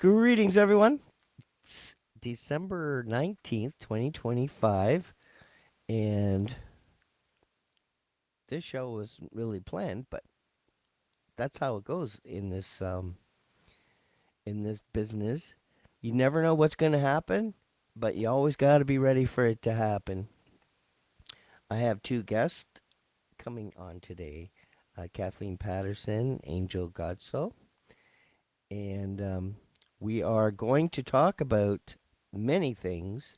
Greetings, everyone. It's December 19th, 2025, and this show wasn't really planned, but that's how it goes in this business. You never know what's going to happen, but you always got to be ready for it to happen. I have two guests coming on today, Kathleen Patterson, Angel Godsoe, and we are going to talk about many things.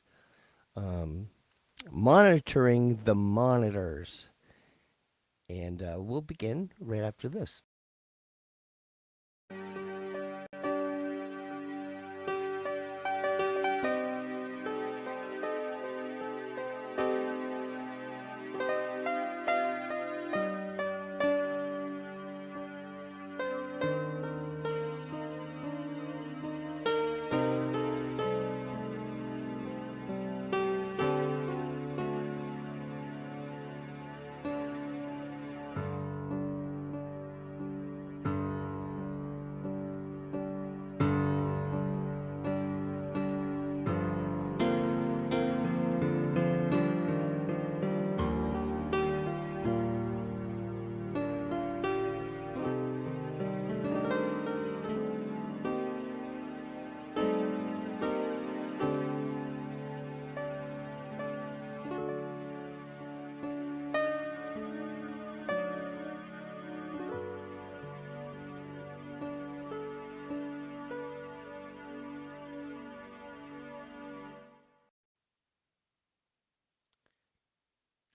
Um, Monitoring the monitors. And we'll begin right after this.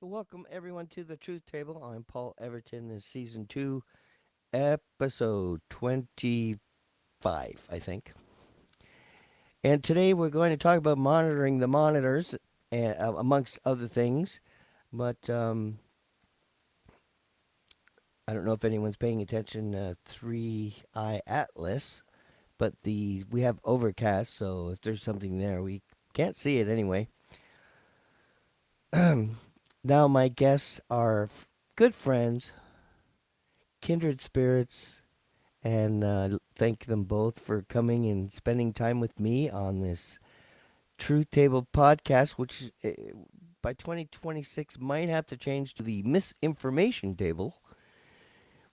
Welcome, everyone, to the Truth Table. I'm Paul Everton. This is season 2, episode 25, I think. And today we're going to talk about monitoring the monitors, amongst other things. But I don't know if anyone's paying attention to 3i Atlas, but we have overcast, so if there's something there, we can't see it anyway. Now, my guests are good friends, kindred spirits, and thank them both for coming and spending time with me on this Truth Table podcast, which by 2026 might have to change to the Misinformation Table.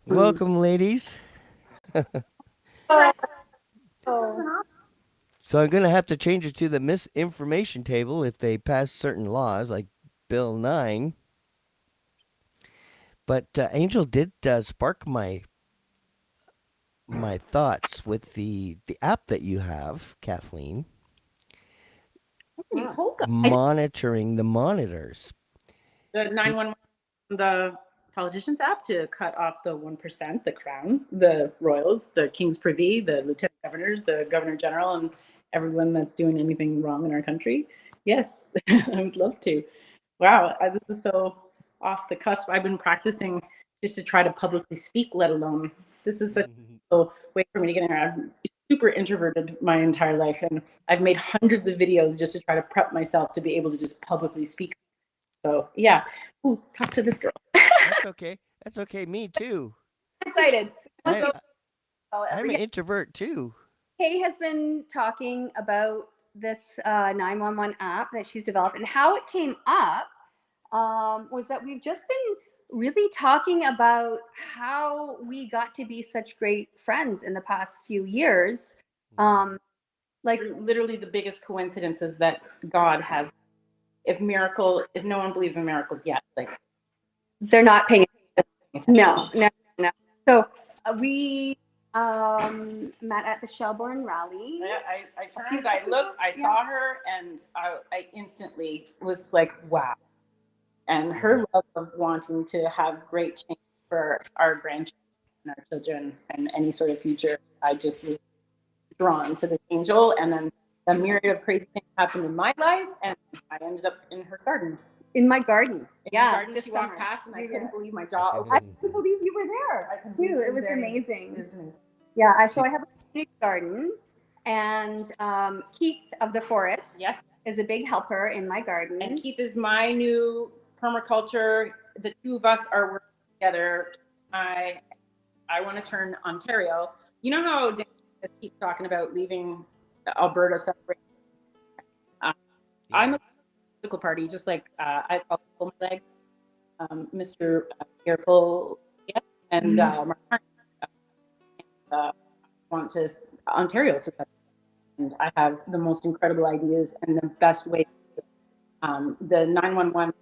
Welcome, ladies. So I'm going to have to change it to the Misinformation Table if they pass certain laws, like Bill 9. But Angel did spark my thoughts with the app that you have, Kathleen, You told them. monitoring the monitors. The 911, the politicians app to cut off the 1%, the crown, the royals, the king's privy, the lieutenant governors, the governor general, and everyone that's doing anything wrong in our country. Yes, I would love to. Wow, this is so off the cusp. I've been practicing just to try to publicly speak, let alone this is such a way for me to get in there. I'm super introverted my entire life, and I've made hundreds of videos just to try to prep myself to be able to just publicly speak. So yeah, ooh, talk to this girl. That's okay. That's okay. Me too. Excited. I'm an introvert too. Kay has been talking about this 911 app that she's developed, and how it came up was that we've just been really talking about how we got to be such great friends in the past few years. Like literally the biggest coincidence is that God has, if no one believes in miracles yet, like they're not paying attention. No. So we met at the Shelbourne rally. I turned, I looked, I saw her, and I instantly was like, wow. And her love of wanting to have great change for our grandchildren and our children and any sort of future, I just was drawn to this angel. And then a myriad of crazy things happened in my life, and I ended up in her garden. In my garden. She walked past, and I couldn't believe my jaw opened. I couldn't believe you were there too. It was amazing. Yeah, so I have a community garden, and Keith of the Forest is a big helper in my garden. And Keith is my new permaculture. The two of us are working together. I want to turn Ontario. You know how keeps talking about leaving Alberta separate. I'm Yeah. a political party, just like I call people my legs, Mr. Careful, yes, and Mark Carney, want to Ontario to touch. And I have the most incredible ideas and the best way. The 911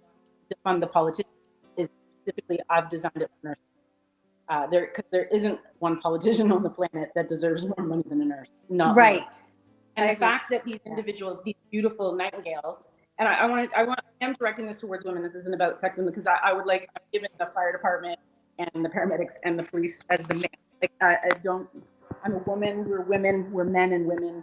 to fund the politicians is specifically I've designed it for nurses. Because there isn't one politician on the planet that deserves more money than a nurse. Not Right. one. And the fact that these individuals, these beautiful nightingales, and I am directing this towards women. This isn't about sexism because I'm giving the fire department and the paramedics and the police as the man. Like I don't. I'm a woman. We're women. We're men and women.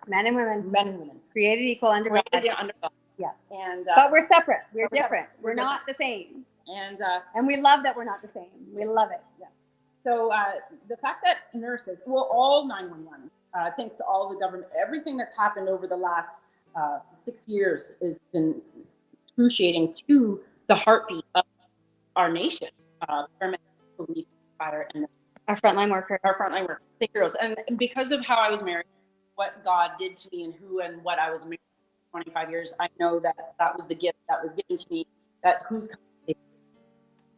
Men and women. Men and women. Created equal under God. Under God. Yeah. And but we're separate. We're different. Separate. We're not the same. And we love that we're not the same. We love it. Yeah. So the fact that nurses, well, all 911, thanks to all the government, everything that's happened over the last 6 years has been excruciating to the heartbeat of our nation. Paramedics, police, fire, and our frontline workers. Thank you, Rose. And because of how I was married, what God did to me, and who and what I was married for 25 years, I know that that was the gift that was given to me. That who's coming.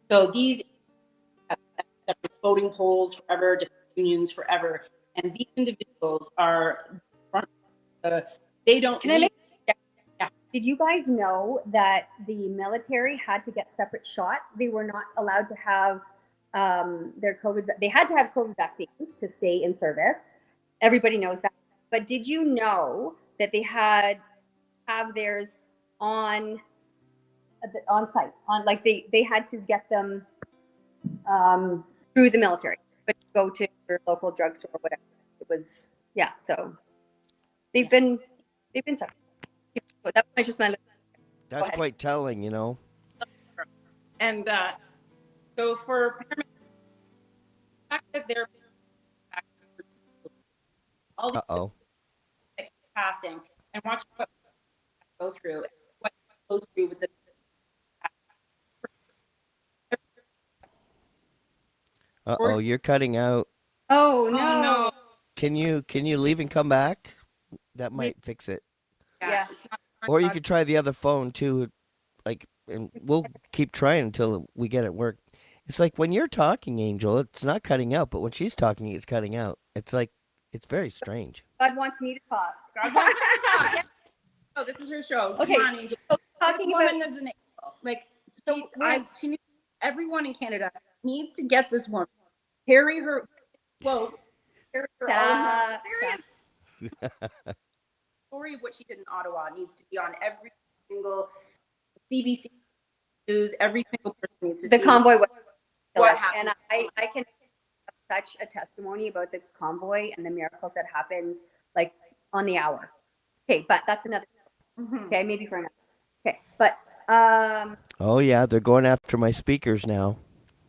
So these voting polls forever, different unions forever, and these individuals are they don't. Can I make? Yeah. Did you guys know that the military had to get separate shots? They were not allowed to have their COVID. They had to have COVID vaccines to stay in service. Everybody knows that. But did you know that they had have theirs on site? Like they had to get them through the military, but go to your local drugstore or whatever. It was so they've been separate. That was just my. That's quite telling, you know. And so for paramedics, the fact that they're all these that keep passing and watch what go through, what goes through with the. You're cutting out. Oh no! Can you leave and come back? That might fix it. Yes. Or you could try the other phone too, and we'll keep trying until we get it work. It's like when you're talking, Angel, it's not cutting out, but when she's talking, it's cutting out. It's like it's very strange. God wants me to talk. God wants me to talk. Yeah. Oh, this is her show. Okay. Come on, Angel. This woman is an angel. Like she needs, everyone in Canada needs to get this woman. Carry her. Whoa. Carry her. Serious. Story of what she did in Ottawa needs to be on every single CBC news. Every single person needs to see the convoy. What happened. And I can have such a testimony about the convoy and the miracles that happened like on the hour. Okay, but that's another. Okay, maybe for another. Okay, but Oh yeah, they're going after my speakers now.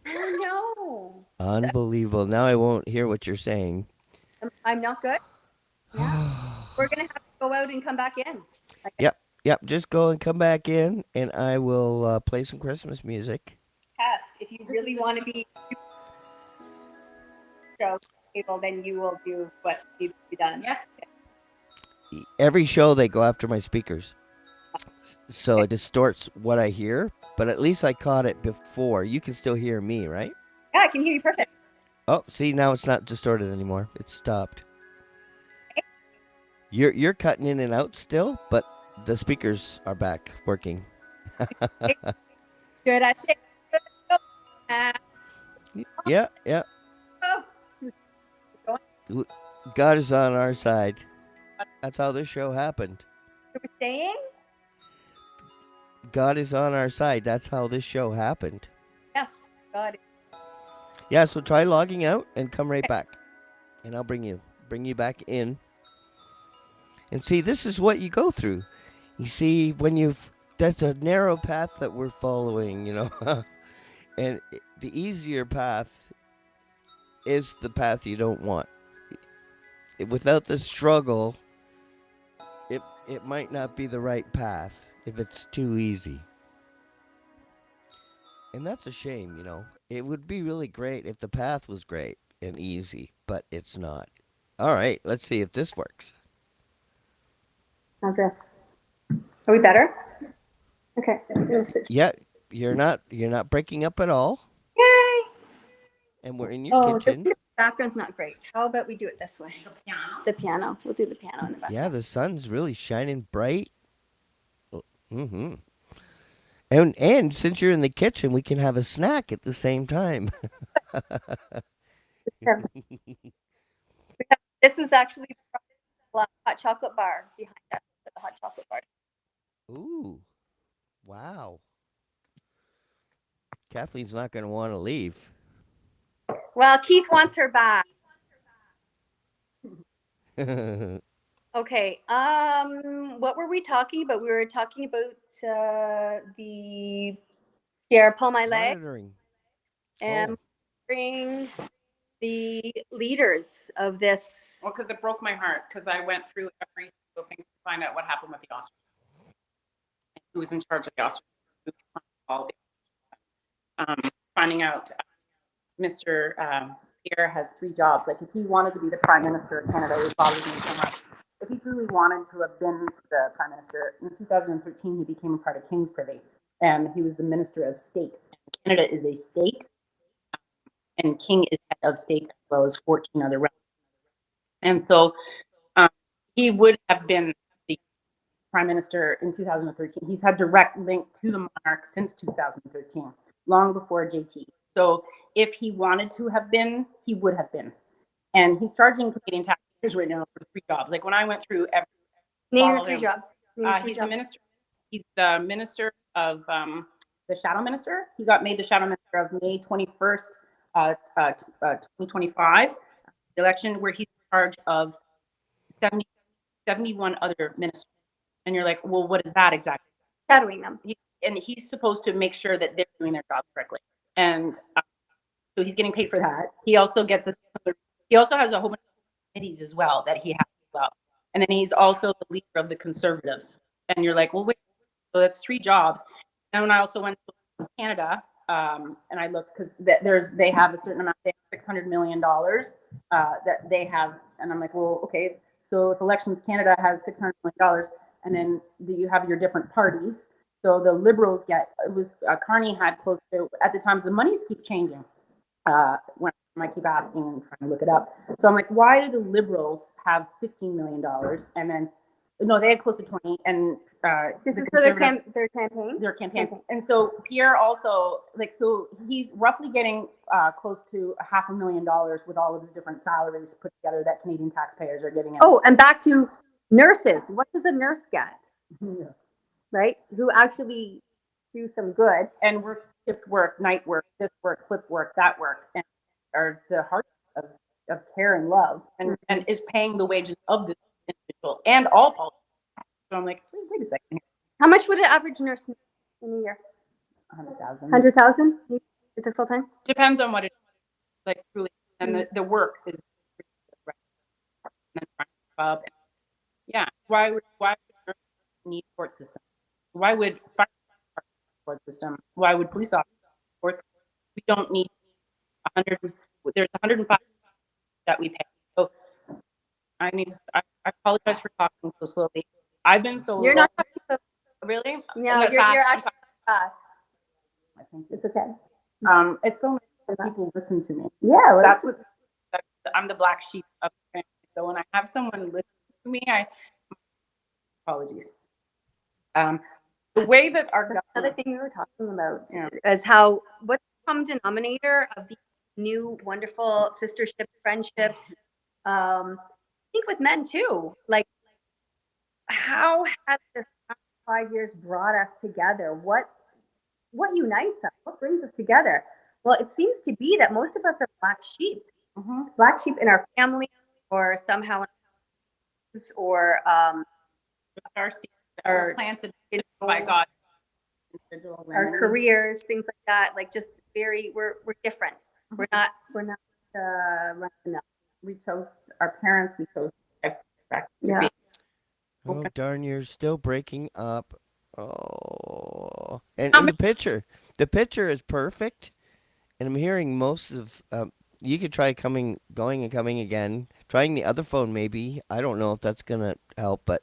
Oh no! Unbelievable. Now I won't hear what you're saying. I'm not good. Yeah. We're gonna have to go out and come back in. Yep. Just go and come back in, and I will play some Christmas music. Test. If you really want to be show able, then you will do what needs to be done. Yeah. Every show they go after my speakers, so it distorts what I hear. But at least I caught it before. You can still hear me, right? Yeah, I can hear you perfect. Oh, see, now it's not distorted anymore. It's stopped. You're cutting in and out still, but the speakers are back working. Should I say? Yeah. Oh. God is on our side. That's how this show happened. We're staying? God is on our side. That's how this show happened. Yes, God. Yeah, so try logging out and come right back. And I'll bring you back in. And see, this is what you go through. You see, that's a narrow path that we're following, you know. And the easier path is the path you don't want. Without the struggle, it might not be the right path if it's too easy. And that's a shame, you know. It would be really great if the path was great and easy, but it's not. All right, let's see if this works. How's this? Are we better? Okay. I'm gonna switch. Yeah, you're not breaking up at all, Yay! and we're in your Oh, kitchen. the background's not great. How about we do it this way? The piano. The piano. We'll do the piano in the Yeah, background. the sun's really shining bright. Mm-hmm. And since you're in the kitchen, we can have a snack at the same time. This is actually the hot chocolate bar behind us. The hot chocolate bar. Ooh, wow. Kathleen's not going to want to leave. Well, Keith wants her back. Monitoring. Okay. What were we talking about? We were talking about the Pierre Paul Maillet and bring the leaders of this. Well, because it broke my heart because I went through every single thing to find out what happened with the ostrich. Who was in charge of the ostrich? All the finding out Mr. Pierre has 3 jobs. Like, if he wanted to be the Prime Minister of Canada, it would bother me so much. If he truly wanted to have been the Prime Minister, in 2013, he became a part of King's Privy, and he was the Minister of State. Canada is a state, and King is head of state as well as 14 other realms. And so he would have been the Prime Minister in 2013. He's had direct link to the monarch since 2013, long before JT. So if he wanted to have been, he would have been. And he's charging Canadian taxpayers right now for 3 jobs. Like, when I went through every Name the 3 jobs. he's the minister. He's the minister of the shadow minister. He got made the shadow minister of May 21st, 2025 election, where he's in charge of 71 other ministers. And you're like, well, what is that exactly? Shadowing them. And he's supposed to make sure that they're doing their job correctly. And so he's getting paid for that. He also gets he also has a whole bunch of committees as well that he has as well. And then he's also the leader of the Conservatives. And you're like, well, wait, so that's 3 jobs. And when I also went to Canada, and I looked, because they have a certain amount, they have $600 million that they have. And I'm like, well, okay, so if Elections Canada has $600 million, and then you have your different parties. So the Liberals Carney had close to, at the times, the monies keep changing when I keep asking and trying to look it up. So I'm like, why do the Liberals have $15 million? And then, no, they had close to 20. And this is for their campaign? Their campaign. And so Pierre also, so he's roughly getting close to $500,000 with all of his different salaries put together that Canadian taxpayers are giving him. Oh, and back to nurses. What does a nurse get? Yeah. Right? Who actually do some good. And works shift work, night work, this work, flip work, that work, and are the heart of care and love, and is paying the wages of this individual and all politicians. So I'm like, wait a second. How much would an average nurse make in a year? 100,000. 100,000? It's a full time? Depends on what it is. Like, truly, and the work is yeah. Why would nurses need court system? Why would fire court system? Why would police officers courts? We don't need 100. There's 105 that we pay. So I apologize for talking so slowly. I've been so. You're not talking so. Really? No, you're actually fast. I think it's okay. It's so nice when people listen to me. Yeah, well, that's what's. I'm the black sheep of the family. So when I have someone listen to me, apologies. The way that another thing we were talking about is how what's the common denominator of the new wonderful sistership friendships. I think with men too. Like, how has this 5 years brought us together? What unites us? What brings us together? Well, it seems to be that most of us are black sheep. Mm-hmm. Black sheep in our family, or somehow, or our seeds are planted by God. Our careers, things like that. Like, just we're different. Mm-hmm. We're not. We chose our parents. We chose life. Yeah. Oh, darn, you're still breaking up. Oh, and the picture is perfect, and I'm hearing most of. You could try going and coming again. Trying the other phone, maybe. I don't know if that's gonna help, but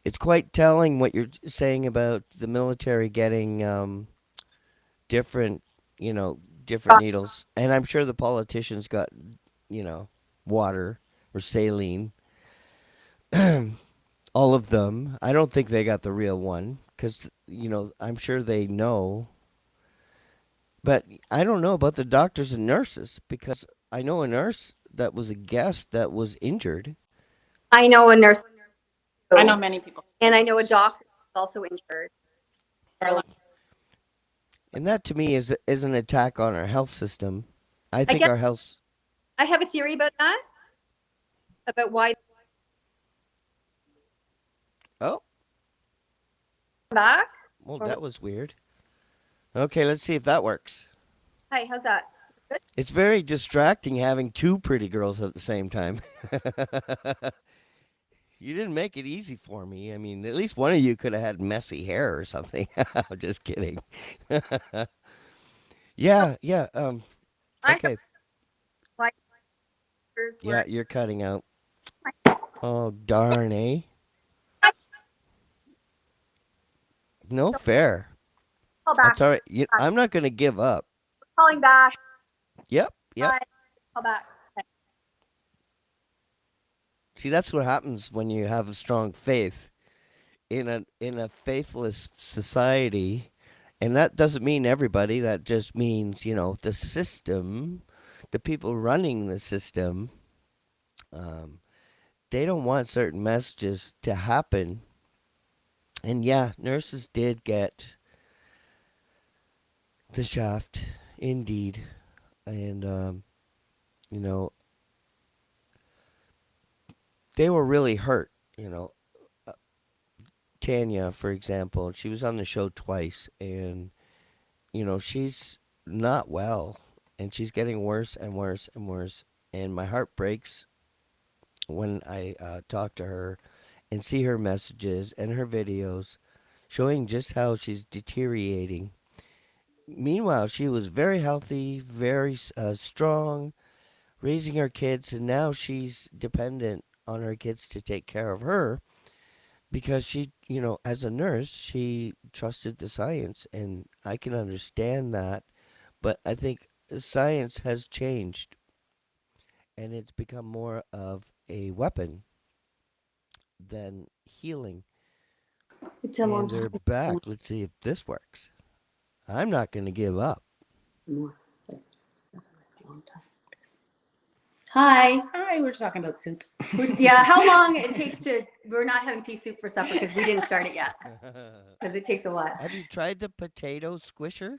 it's quite telling what you're saying about the military getting different, you know, different needles, and I'm sure the politicians got, you know, water or saline. All of them. I don't think they got the real one because, you know, I'm sure they know. But I don't know about the doctors and nurses because I know a nurse that was a guest that was injured. I know a nurse, I know many people. and I know a doctor who's also injured. So And that to me is an attack on our health system. I I think guess our health. I have a theory about that, about why Oh, back. well, Or, that was weird. Okay, let's see if that works. hi, how's that? Good. It's very distracting having two pretty girls at the same time. You didn't make it easy for me. I mean, at least one of you could have had messy hair or something. I'm just kidding. Yeah, yeah. I heard Okay. why doctors Yeah, were. you're cutting out. Oh, darn, eh? No fair. Call back. That's all right. I'm not going to give up. Calling back. Yep, yep. Bye. Call back. Okay. See, that's what happens when you have a strong faith in a faithless society. And that doesn't mean everybody. That just means, you know, the system, the people running the system, um, they don't want certain messages to happen. And yeah, nurses did get the shaft, indeed. And, you know, they were really hurt, you know. Uh, Tanya, for example, she was on the show twice, and, you know, she's not well, and she's getting worse and worse and worse. And my heart breaks when I talk to her and see her messages and her videos showing just how she's deteriorating. Meanwhile, she was very healthy, very strong, raising her kids, and now she's dependent on her kids to take care of her because she, you know, as a nurse, she trusted the science, and I can understand that. But I think science has changed, and it's become more of a weapon than healing. It's a long And time. they're back. Let's see if this works. I'm not going to give up. More. Long time. Hi. Hi, we're talking about soup. Yeah, how long it takes to? We're not having pea soup for supper because we didn't start it yet. Because it takes a while. Have you tried the potato squisher?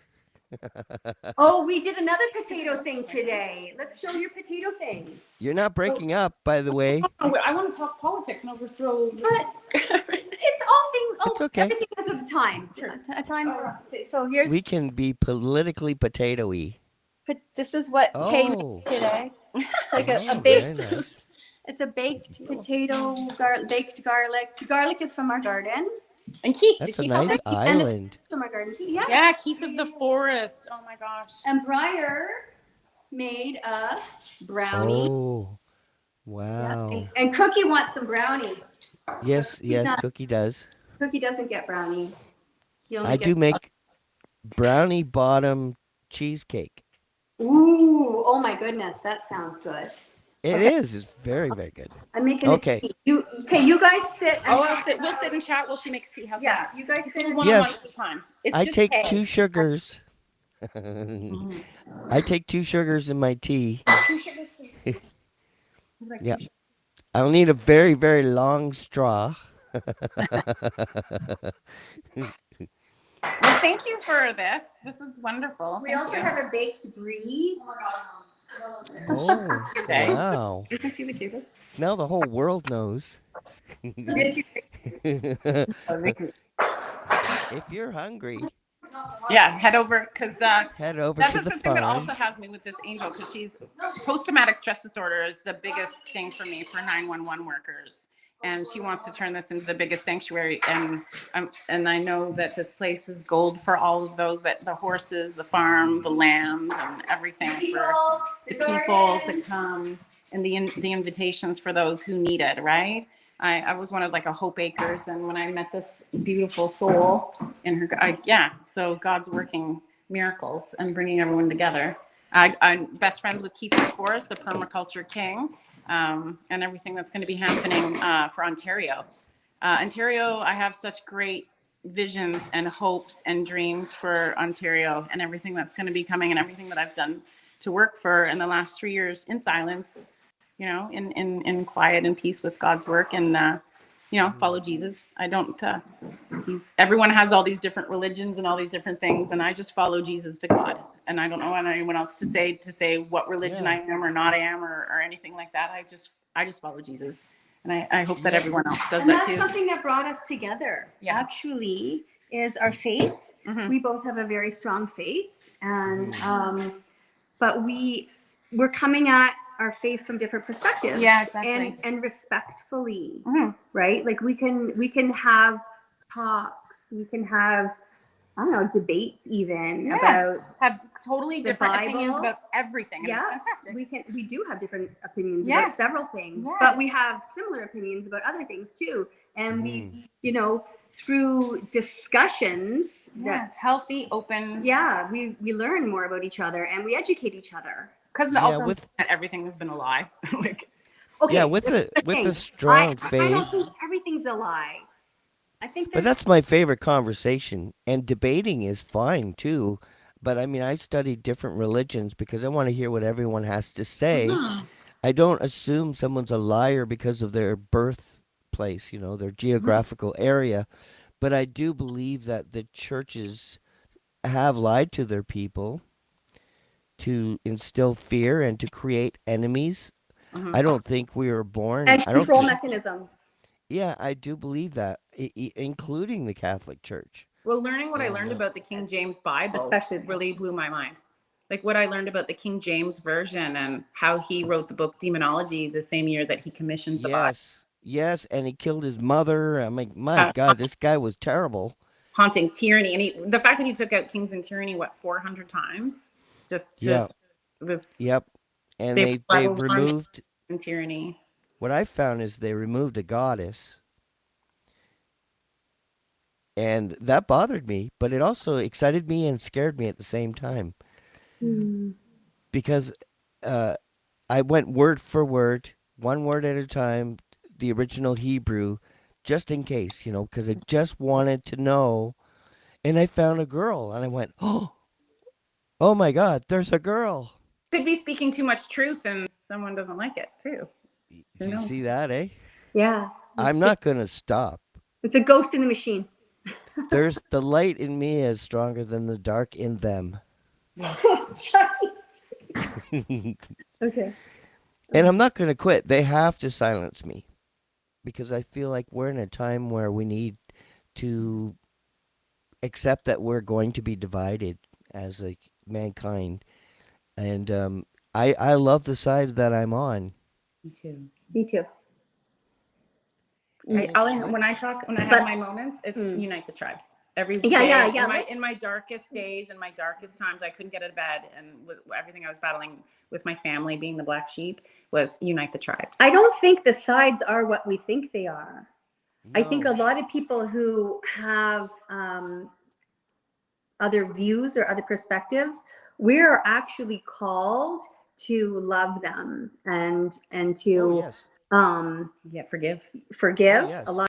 Oh, we did another potato thing today. Let's show your potato thing. You're not breaking up, by the way. Oh, I want to talk politics and overthrow. But it's all things. Oh, It's okay. everything has a time. Sure. A time. So here's. We can be politically potatoey. But this is what Kay made Oh, today. It's like oh, a very baked. nice. It's a baked potato, baked garlic. The garlic is from our garden. And Keith. That's did a Keith help nice you? island. From our garden too. Yes. Yeah, Keith of the forest. Oh my gosh. And Briar made a brownie. Oh, Yeah. wow. And Cookie wants some brownie. Yes, yes, not- Cookie does. Cookie doesn't get brownie. He only I gets. do make brownie bottom cheesecake. Ooh, oh my goodness, that sounds good. It Okay. is. It's very, very good. I'm making Okay. a tea. You guys sit. And Oh, we'll sit and chat while she makes tea. How's Yeah, that? you guys sit. And, One Yes. on one at a time. It's I just take hay. 2 sugars. Mhm. I take 2 sugars in my tea. 2 sugars, please. Like Yeah. 2 sugars. I'll need a very, very long straw. Well, thank you for this. This is wonderful. we Thank also you. have a baked brie. Oh, Okay. wow. Isn't she the cutest? Now the whole world knows. If you're hungry, Yeah, head over because head over that to is the the thing that farm. also has me with this angel because she's post-traumatic stress disorder is the biggest thing for me for 911 workers, and she wants to turn this into the biggest sanctuary. And I know that this place is gold for all of those, that the horses, the farm, the land, and everything for the people to come and the invitations for those who need it, right? I was one of like a Hope Acres, and when I met this beautiful soul in her, so God's working miracles and bringing everyone together. I'm best friends with Keith Forrest, the permaculture king, and everything that's going to be happening for Ontario. Ontario, I have such great visions and hopes and dreams for Ontario and everything that's going to be coming and everything that I've done to work for in the last 3 years in silence, in quiet and peace with God's work, and follow Jesus. I don't. Everyone has all these different religions and all these different things, and I just follow Jesus to God. And I don't know anyone else to say what religion I am or not am or anything like that. I just follow Jesus, and I hope that everyone else does and that that's too. something that brought us together. Yeah. Actually, is our faith. Mhm. We both have a very strong faith, and but we're coming at our faith from different perspectives. Yeah, exactly. And respectfully, Mhm. right? Like we can have talks, we can have, I don't know, debates even about have totally the different Bible. opinions about everything. And Yeah, it's fantastic. we do have different opinions Yeah. about several things, Yeah. but we have similar opinions about other things too. And we, through discussions, that's healthy, open. we learn more about each other and we educate each other. Because also everything has been a lie. Like, Okay, Yeah, with that's the thing. strong I don't faith. think everything's a lie. I think But that's my favorite conversation. And debating is fine too. But I mean, I study different religions because I want to hear what everyone has to say. I don't assume someone's a liar because of their birthplace, their geographical area. But I do believe that the churches have lied to their people to instill fear and to create enemies. I don't think we were born. and I don't control think, mechanisms. Yeah, I do believe that, including the Catholic Church. well, learning what I And, learned about the King James Bible especially really blew my mind. Like what I learned about the King James Version and how he wrote the book Demonology the same year that he commissioned the Bible. Yes, and he killed his mother. I mean, my God, this guy was terrible. Haunting tyranny, and the fact that he took out kings and tyranny 400 times just to this. Yep, and They they removed. And tyranny. What I found is they removed a goddess, and that bothered me. But it also excited me and scared me at the same time, because I went word for word, one word at a time, the original Hebrew, just in case, because I just wanted to know. And I found a girl, and I went, oh my God, there's a girl. Could be speaking too much truth, and someone doesn't like it too. Do you see that, eh? Yeah. I'm not going to stop. It's a ghost in the machine. There's the light in me is stronger than the dark in them. Okay. And I'm not going to quit. They have to silence me because I feel like we're in a time where we need to accept that we're going to be divided as a mankind. And I love the side that I'm on. Me too. Me too. When I have my moments, it's unite the tribes. Every day, in my darkest days and my darkest times, I couldn't get out of bed, and with everything I was battling with my family, being the black sheep, was unite the tribes. I don't think the sides are what we think they are. No. I think a lot of people who have other views or other perspectives, we're actually called to love them and to forgive. Forgive. Oh, yes. A lot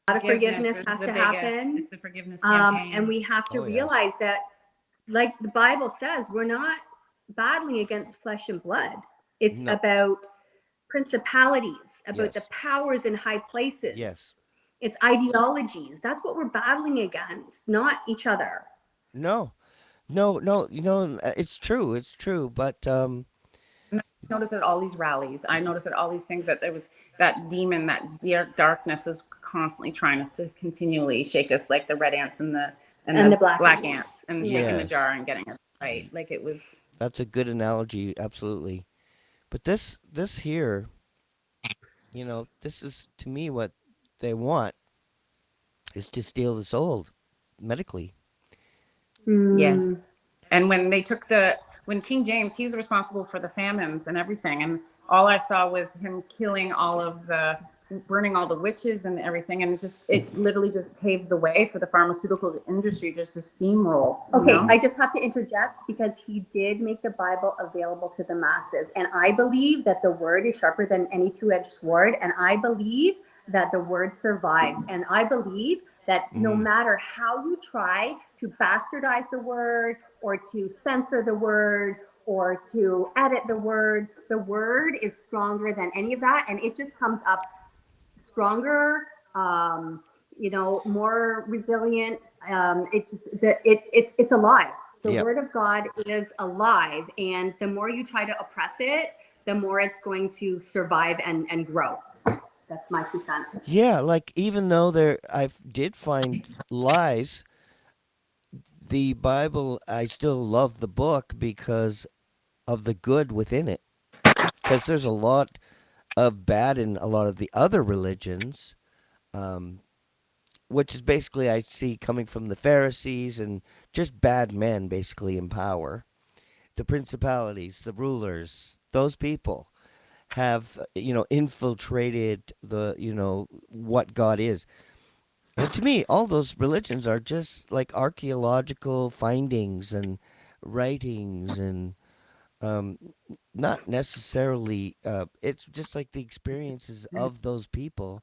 of forgiveness has to happen. It's the forgiveness campaign. And we have to realize that, like the Bible says, we're not battling against flesh and blood. It's about principalities, about the powers in high places. Yes. It's ideologies. That's what we're battling against, not each other. No, it's true. But I noticed at all these rallies, I noticed at all these things that there was that demon, that darkness is constantly trying us to continually shake us, like the red ants and the black ants, and shaking the jar and getting it right. Like it was. That's a good analogy, absolutely. But this here, this is to me what they want is to steal the soul medically. Yes. And when they took when King James, he was responsible for the famines and everything. And all I saw was him killing all of the, burning all the witches and everything, and it literally just paved the way for the pharmaceutical industry just to steamroll. Okay, I just have to interject because he did make the Bible available to the masses, and I believe that the word is sharper than any two-edged sword, and I believe that the word survives, and I believe that no matter how you try to bastardize the word or to censor the word or to edit the word is stronger than any of that, and it just comes up stronger, more resilient. It's alive. The Yep. word of God is alive, and the more you try to oppress it, the more it's going to survive and grow. That's my 2 cents. Yeah, like even though I did find lies, the Bible, I still love the book because of the good within it. Because there's a lot of bad in a lot of the other religions, um, which is basically I see coming from the Pharisees and just bad men basically in power. The principalities, the rulers, those people have infiltrated what God is. And to me, all those religions are just like archaeological findings and writings and um, not necessarily. It's just like the experiences of those people.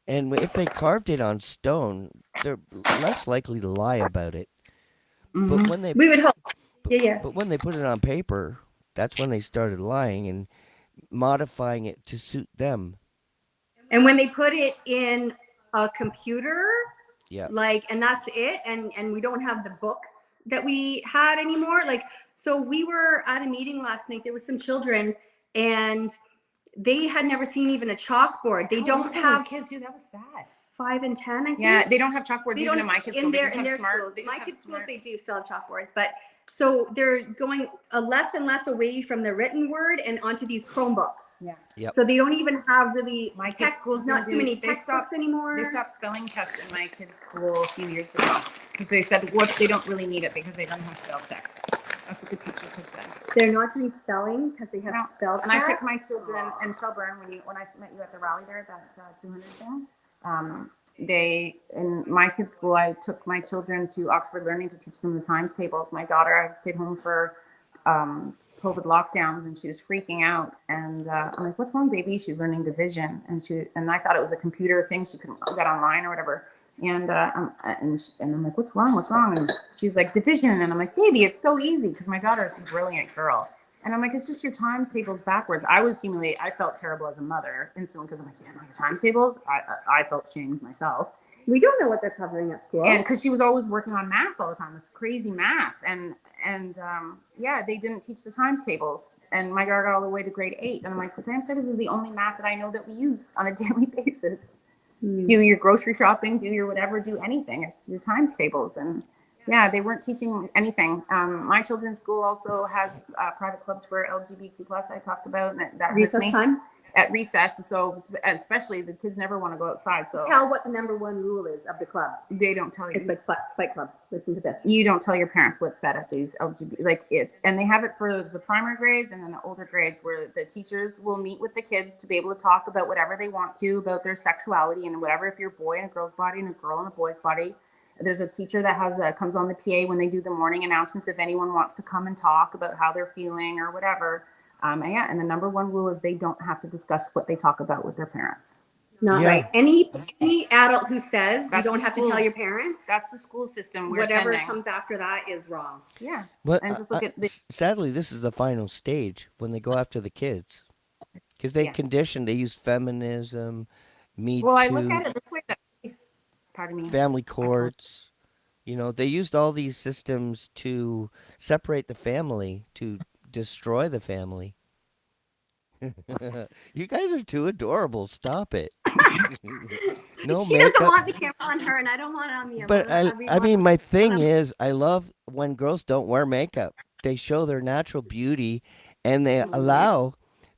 And if they carved it on stone, they're less likely to lie about it. But when they We would hope. but, Yeah, yeah. but when they put it on paper, that's when they started lying and modifying it to suit them. And when they put it in a computer, Yeah. and that's it, and we don't have the books that we had anymore. So we were at a meeting last night. There were some children, and they had never seen even a chalkboard. They don't have those kids, dude. That was sad. 5 and 10, I think. Yeah, they don't have chalkboards They even don't in my kids' in school. They their just in have their smart. schools. They just My have kids' schools, smart. they do still have chalkboards, but so they're going less and less away from the written word and onto these Chromebooks. Yeah. Yep. So they don't even have really My kids' text. schools Not don't too many they textbooks stopped, anymore. They stopped spelling tests in my kids' school a few years ago because they said they don't really need it because they don't have spell check. That's what the teachers had said. They're not doing spelling because they have spell check. And I took my children in Shelburne when I met you at the rally there, that 200 thing. They in my kids' school, I took my children to Oxford Learning to teach them the times tables. My daughter, I stayed home for COVID lockdowns, and she was freaking out. And I'm like, "What's wrong, baby?" She was learning division, and I thought it was a computer thing. She couldn't get online or whatever. And I'm like, "What's wrong? What's wrong?" And she's like, "Division." And I'm like, "Baby, it's so easy," because my daughter is a brilliant girl. And I'm like, "It's just your times tables backwards." I was humiliated. I felt terrible as a mother instantly because I'm like, "You don't know your times tables." I felt shamed myself. We don't know what they're covering at school. And because she was always working on math all the time, this crazy math. And yeah, they didn't teach the times tables. And my daughter got all the way to grade 8. And I'm like, the times tables is the only math that I know that we use on a daily basis. Do your grocery shopping, do your whatever, do anything. It's your times tables. And yeah, they weren't teaching anything. My children's school also has private clubs for LGBTQ plus. I talked about, and that hurts Recess me. time. At recess, so especially the kids never want to go outside. So tell what the number one rule is of the club. They don't tell you. It's like Fight Club. Listen to this. You don't tell your parents what's said at these LGBT, and they have it for the primary grades and then the older grades where the teachers will meet with the kids to be able to talk about whatever they want to about their sexuality and whatever. If you're a boy in a girl's body and a girl in a boy's body, there's a teacher that comes on the PA when they do the morning announcements if anyone wants to come and talk about how they're feeling or whatever. And the number one rule is they don't have to discuss what they talk about with their parents. Not right. Any adult who says you don't have to tell your parent. That's the school system we're whatever sending. Comes after that is wrong. Yeah. But and just look at sadly, this is the final stage when they go after the kids because they condition. They use feminism, Me Too. Well, I look at it this way. Pardon me. Family courts. They used all these systems to separate the family, to destroy the family. You guys are too adorable. Stop it. No she makeup. doesn't want the camera on her, and I don't want it on me. But I mean, my thing is, I love when girls don't wear makeup. They show their natural beauty, and they allow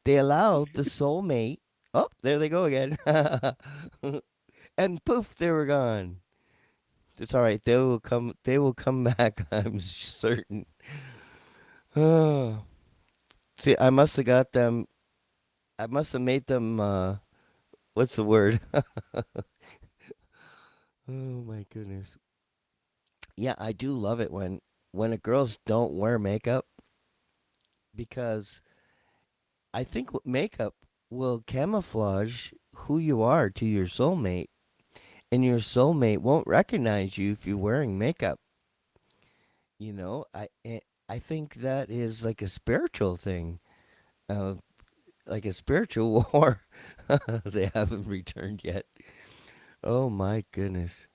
the soulmate. Oh, there they go again. And poof, they were gone. It's all right. They will come. They will come back. I'm certain. Oh. See, I must have got them I must have made them. What's the word? Oh my goodness. Yeah, I do love it when the girls don't wear makeup because I think makeup will camouflage who you are to your soulmate, and your soulmate won't recognize you if you're wearing makeup. You know, I think that is like a spiritual thing, uh, like a spiritual war. They haven't returned yet. Oh my goodness.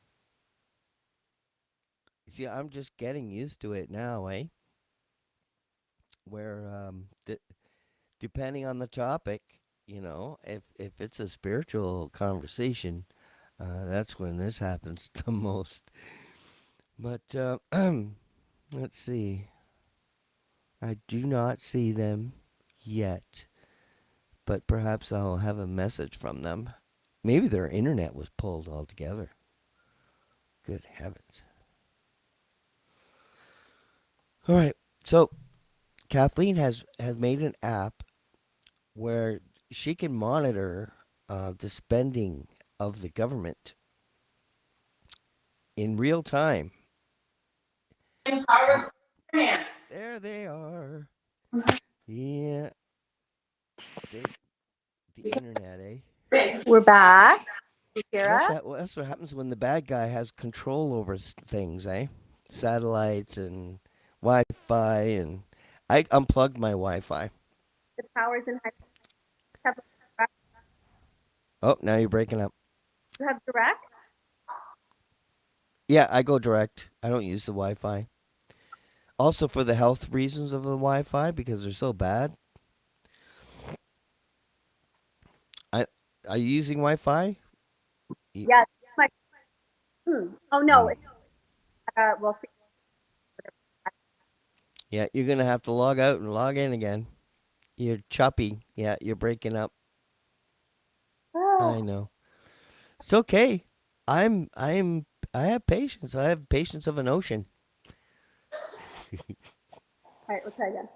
See, I'm just getting used to it now, eh? Where depending on the topic, if it's a spiritual conversation, that's when this happens the most. But let's see. I do not see them yet, but perhaps I'll have a message from them. Maybe their internet was pulled altogether. Good heavens. All right. So Kathleen has made an app where she can monitor the spending of the government in real time. And there they are. Yeah, the internet, eh? We're back. That's Kira. that. That's what happens when the bad guy has control over things, eh? Satellites and Wi-Fi, and I unplugged my Wi-Fi. The powers and have Oh, now you're breaking up. you have direct. Yeah, I go direct. I don't use the Wi-Fi. Also for the health reasons of the Wi-Fi because they're so bad. I Are you using Wi-Fi? Yes. My, oh no. Mm. We'll see. Yeah, you're gonna have to log out and log in again. You're choppy. Yeah, you're breaking up. I Oh. know. It's okay. I have patience. I have patience of an ocean. All right. We'll try again.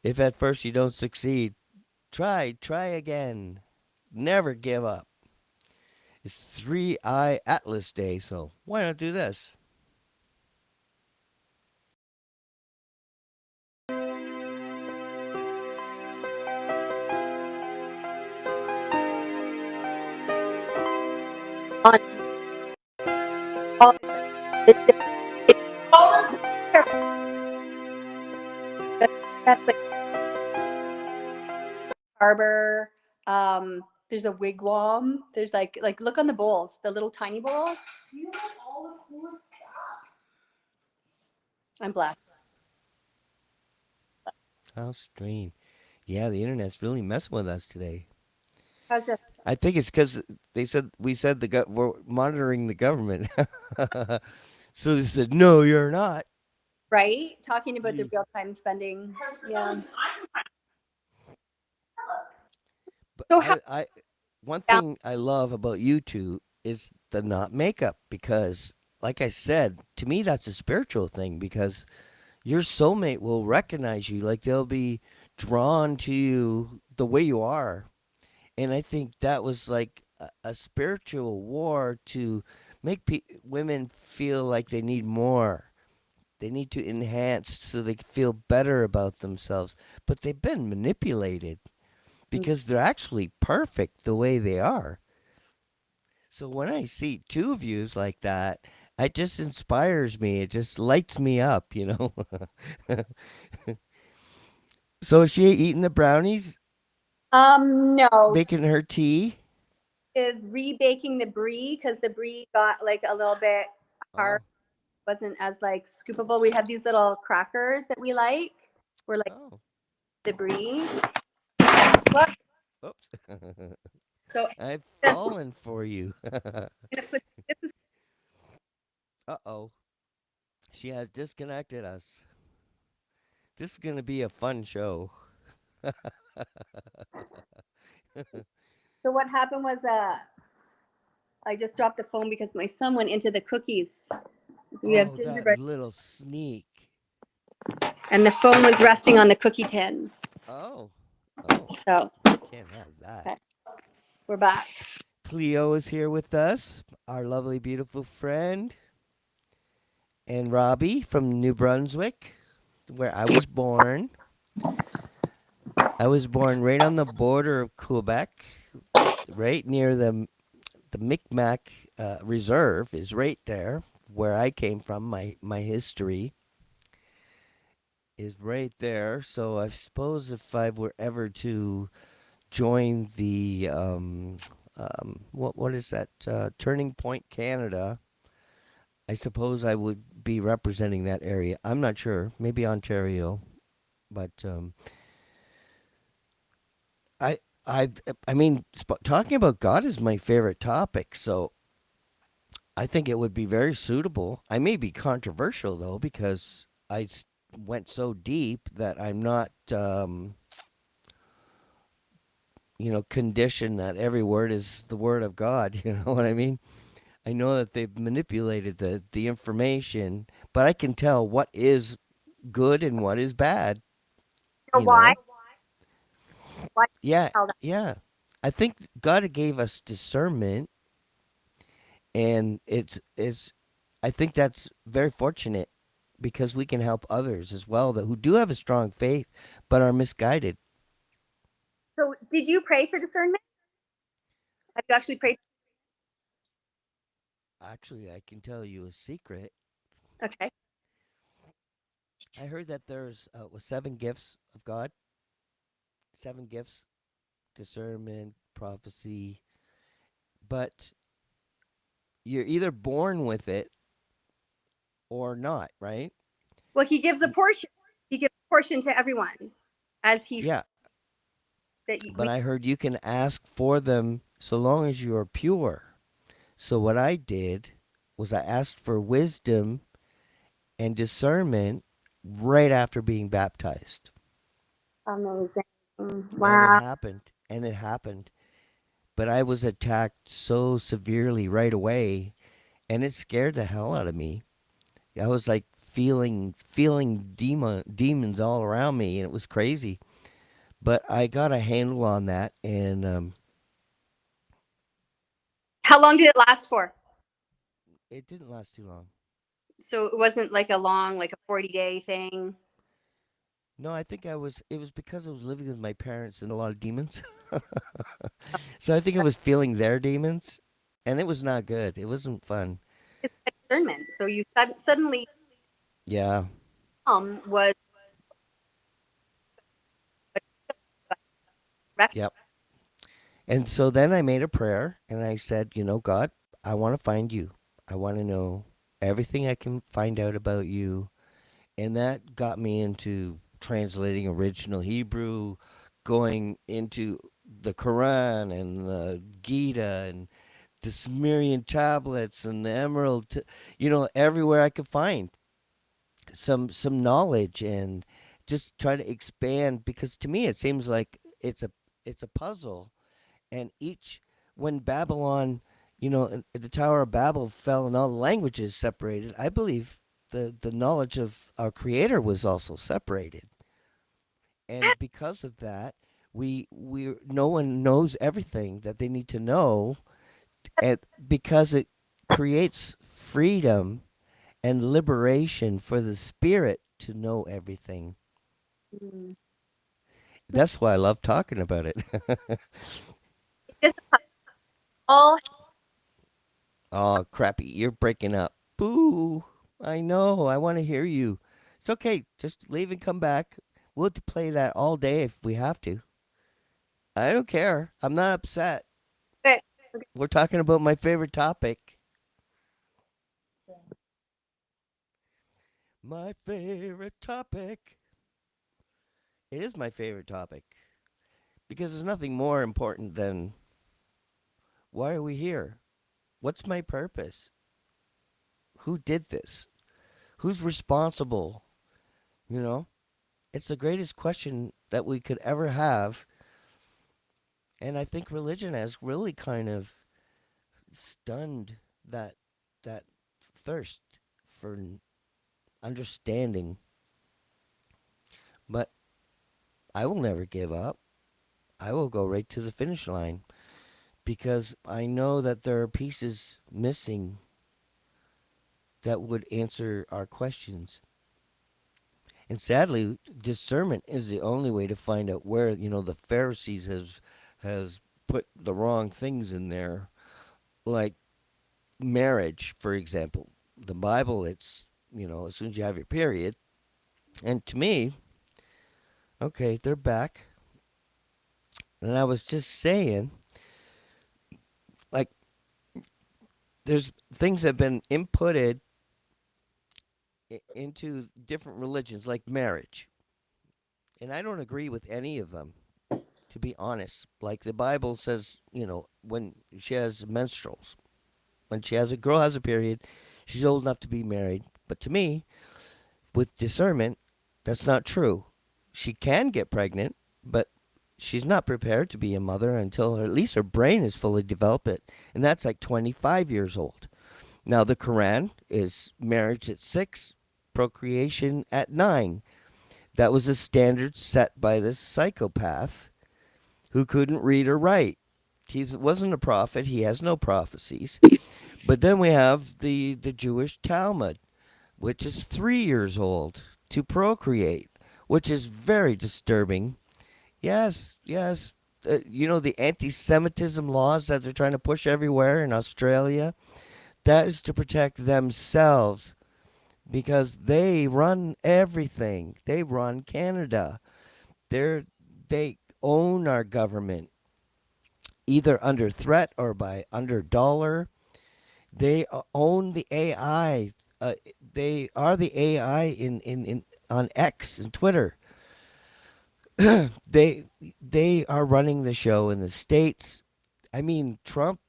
If at first you don't succeed, try again. Never give up. It's 3 Eye Atlas Day, so why not do this? On all, that's like harbor. There's a wigwam. There's like look on the bowls, the little tiny bowls. You have all the coolest stuff. I'm blessed. How strange. Yeah, the internet's really messing with us today. How's this? I think it's because we said we're monitoring the government. So they said, no, you're not. Right? Talking about the Ye- real time spending. Yeah. But So how one yeah, thing I love about you two is the not makeup because, like I said, to me that's a spiritual thing because your soulmate will recognize you, like they'll be drawn to you the way you are, and I think that was like a spiritual war to make women feel like they need more. They need to enhance so they feel better about themselves, but they've been manipulated because they're actually perfect the way they are. So when I see two of yous like that, it just inspires me. It just lights me up. So is she eating the brownies, no, making her tea? is rebaking the brie because the brie got like a little bit hard, Oh, wasn't as like scoopable. We have these little crackers that we like. We're like oh, the brie. Look, oops. so I've this, fallen for you. this is Uh-oh. She has disconnected us. This is going to be a fun show. so what happened was I just dropped the phone because my son went into the cookies. So we have Oh, that gingerbread little sneak. and the phone was resting on the cookie tin. Oh. Oh, So, can't have that. okay, we're back. Cleo is here with us, our lovely, beautiful friend, and Robbie from New Brunswick, where I was born. I was born right on the border of Quebec, right near the Micmac Reserve is right there where I came from. My history is right there. So I suppose if I were ever to join the what is that Turning Point Canada, I suppose I would be representing that area. I'm not sure. Maybe Ontario, but I I I mean, talking about God is my favorite topic. So I think it would be very suitable. I may be controversial though because went so deep that I'm not conditioned that every word is the word of God. You know what I mean? I know that they've manipulated the information, but I can tell what is good and what is bad. So You know? why Yeah, tell that? yeah. I think God gave us discernment, and it's. I think that's very fortunate because we can help others as well that who do have a strong faith but are misguided. So, did you pray for discernment? Have you actually prayed? Actually, I can tell you a secret. Okay. I heard that there's was 7 gifts of God, 7 gifts: discernment, prophecy, but you're either born with it or not, right? Well, he gives a Y- portion. He gives a portion to everyone, as he Yeah, that but we. I heard you can ask for them so long as you are pure. So what I did was I asked for wisdom and discernment right after being baptized. Amazing. And it Wow. happened. And it happened. But I was attacked so severely right away, and it scared the hell out of me. I was like feeling demons all around me, and it was crazy. But I got a handle on that, and How long did it last for? it didn't last too long. So it wasn't like a long, like a 40-day thing. No, I think I was. It was because I was living with my parents and a lot of demons. So I think I was feeling their demons, and it was not good. It wasn't fun. It's discernment. So you suddenly Yeah. was Yep. And so then I made a prayer, and I said, God, I want to find you. I want to know everything I can find out about you. And that got me into translating original Hebrew, going into the Quran and the Gita and the Sumerian tablets and the emerald, everywhere I could find some knowledge and just try to expand because to me it seems like it's a puzzle, and each when Babylon, the Tower of Babel fell and all the languages separated, I believe the knowledge of our creator was also separated. And because of that, we no one knows everything that they need to know, and because it creates freedom and liberation for the spirit to know everything. mm, That's why I love talking about it. just all. Oh, crappy. You're breaking up. Boo. I know. I want to hear you. It's okay. Just leave and come back. We'll have to play that all day if we have to. I don't care. I'm not upset. Okay. We're talking about my favorite topic. My favorite topic. It is my favorite topic because there's nothing more important than why are we here? What's my purpose? Who did this? Who's responsible? You know? It's the greatest question that we could ever have. And I think religion has really kind of stunned that that thirst for understanding. But I will never give up. I will go right to the finish line because I know that there are pieces missing that would answer our questions. And sadly, discernment is the only way to find out where, the Pharisees has put the wrong things in there, like marriage, for example. The Bible, it's, as soon as you have your period. And to me, okay, they're back. And I was just saying, like, there's things that have been inputted into different religions, like marriage. And I don't agree with any of them, to be honest. Like the Bible says, when she has menstruals, when a girl has a period, she's old enough to be married. But to me, with discernment, that's not true. She can get pregnant, but she's not prepared to be a mother until at least her brain is fully developed. And that's like 25 years old. Now, the Quran is marriage at 6, procreation at 9. That was a standard set by this psychopath who couldn't read or write. He wasn't a prophet. He has no prophecies. But then we have the Jewish Talmud, which is 3 years old to procreate, which is very disturbing. Yes, yes. The anti Semitism laws that they're trying to push everywhere in Australia, that is to protect themselves because they run everything. They run Canada. They own our government, either under threat or by under dollar. They own the AI. They are the AI in on X and Twitter. they they are running the show in the states. I mean, Trump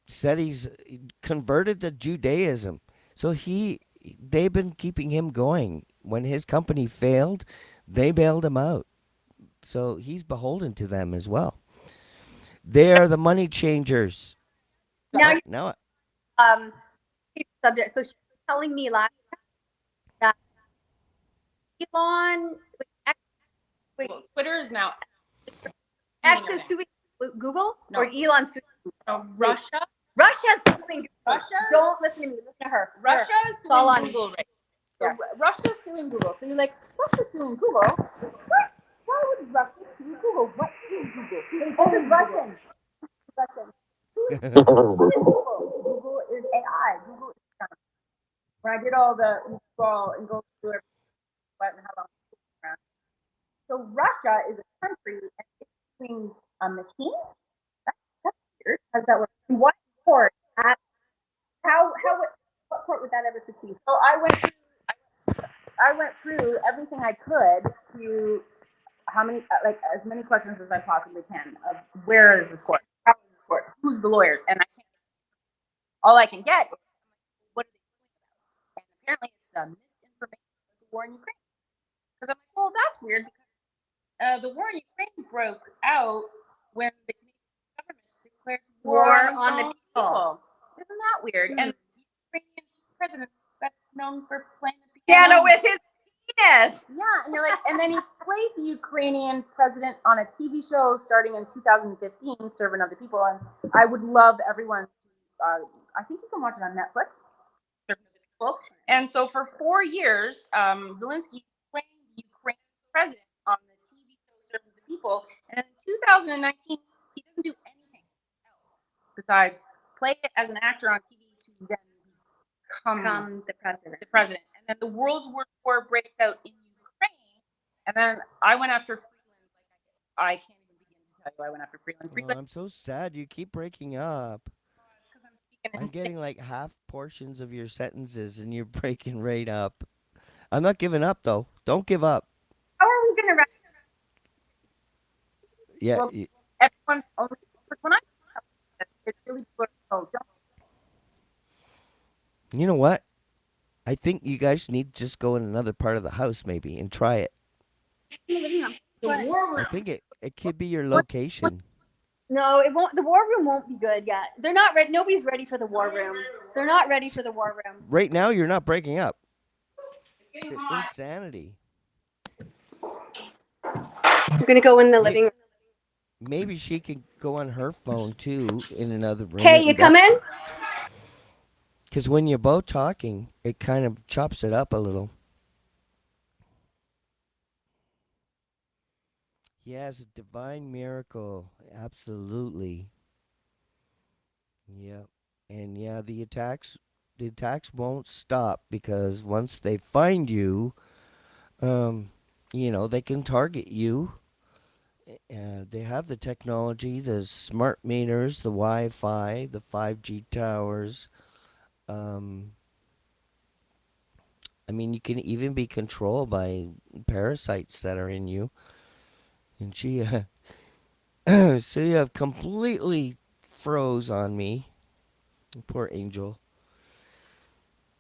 said he's converted to Judaism, so they've been keeping him going. When his company failed, they bailed him out. So he's beholden to them as well. They are the money changers. Now, Oh, now um, subject. So she was telling me last that Elon, wait, Well, Twitter is now X is suing Google, No. or Elon suing Russia. Russia's suing Google. Russia's- Don't listen to me. Listen to her. Russia Her. is It's all suing on- Google, right? So Yeah. Russia's suing Google. So you're like, Russia's suing Google? What? Why would Russia sue Google? What is Google? This is Russian. Russian. What is Google? Google is AI. Google is when I did all the install and go through everything and how long it's around. So Russia is a country and it's suing a machine? That's weird. How does that work? In what court? What court would that ever succeed? So I went through everything I could to how many like as many questions as I possibly can of where is this court? How is this court? Who's the lawyers? And all I can get is what are they doing about? And apparently it's misinformation of the war in Ukraine. Because I'm like, well, that's weird because the war in Ukraine broke out when the Canadian government declared war on the people. Isn't that weird? And the Ukrainian president that's known for playing the Piano with his penis. Yeah, and you're like, and then he played the Ukrainian president on a TV show starting in 2015, Servant of the People. And I would love everyone to, I think you can watch it on Netflix, Servant of the People. And so for 4 years, Zelensky playing the Ukrainian president on the TV show Servant of the People. And in 2019, he doesn't do anything else besides play it as an actor on TV to then become the president. And then the World War breaks out in Ukraine. And then I went after Freeland. I can't even begin to tell you I went after Freeland. Oh, I'm so sad. You keep breaking up. I'm getting like half portions of your sentences and you're breaking right up. I'm not giving up though. Don't give up. How are we gonna? Yeah. Well, everyone, when I it's really good. Oh, don't. You know what? I think you guys need to just go in another part of the house maybe and try it. The war I think it could be your location. No, it won't. The war room won't be good yet. They're not ready. Nobody's ready for the war room. They're not ready for the war room. Right now you're not breaking up. It's getting hot. Insanity. I'm gonna go in the living room. maybe she can go on her phone too in another room. Okay, you come in? Because when you're both talking, it kind of chops it up a little. Yes, a divine miracle. Absolutely. Yeah. And yeah, the attacks won't stop because once they find you, um, they can target you. They have the technology, the smart meters, the Wi-Fi, the 5G towers. Um, I mean, you can even be controlled by parasites that are in you. And she, so you have completely froze on me, poor angel.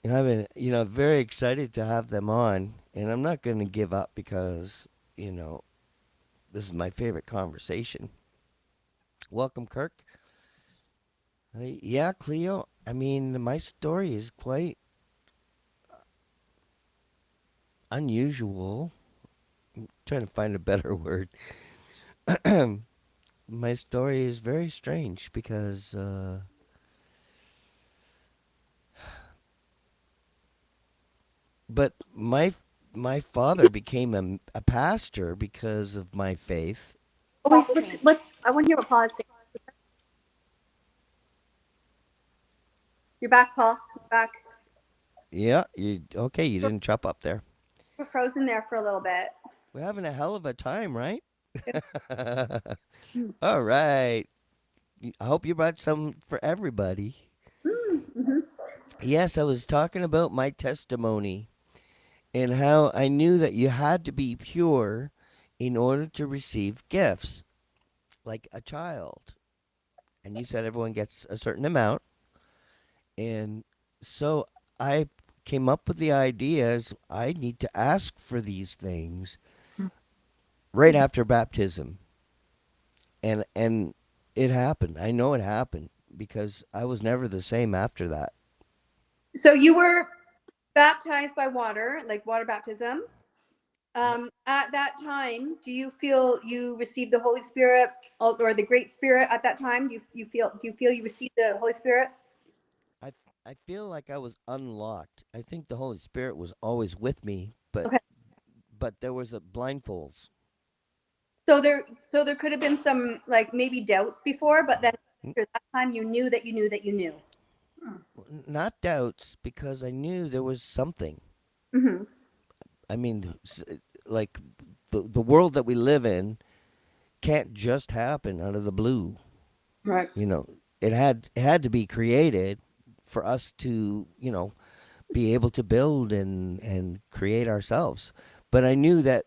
And I've been, very excited to have them on. And I'm not going to give up because, you know, this is my favorite conversation. Welcome, Kirk. Yeah, Cleo. I mean, my story is quite unusual. Trying to find a better word. My story is very strange because, but my father became a pastor because of my faith. Oh, wait, I want to hear what Paul is saying. You're back, Paul. You're back. Yeah, you okay? You didn't chop up there. We're frozen there for a little bit. We're having a hell of a time, right? All right. I hope you brought some for everybody. Mm-hmm. Yes, I was talking about my testimony and how I knew that you had to be pure in order to receive gifts, like a child. And you said everyone gets a certain amount. And so I came up with the ideas I need to ask for these things right after baptism. And it happened. I know it happened because I was never the same after that. So you were baptized by water, like water baptism. Yep. At that time, do you feel you received the Holy Spirit or the Great Spirit at that time? Do you feel you received the Holy Spirit? I I feel like I was unlocked. I think the Holy Spirit was always with me, but Okay. there was a blindfolds. So there could have been some like maybe doubts before, but then N- after that time you knew that you knew that you knew. Not doubts because I knew there was something. Mm-hmm. I mean, like the world that we live in can't just happen out of the blue. Right. You know, it had to be created for us to, be able to build and create ourselves. But I knew that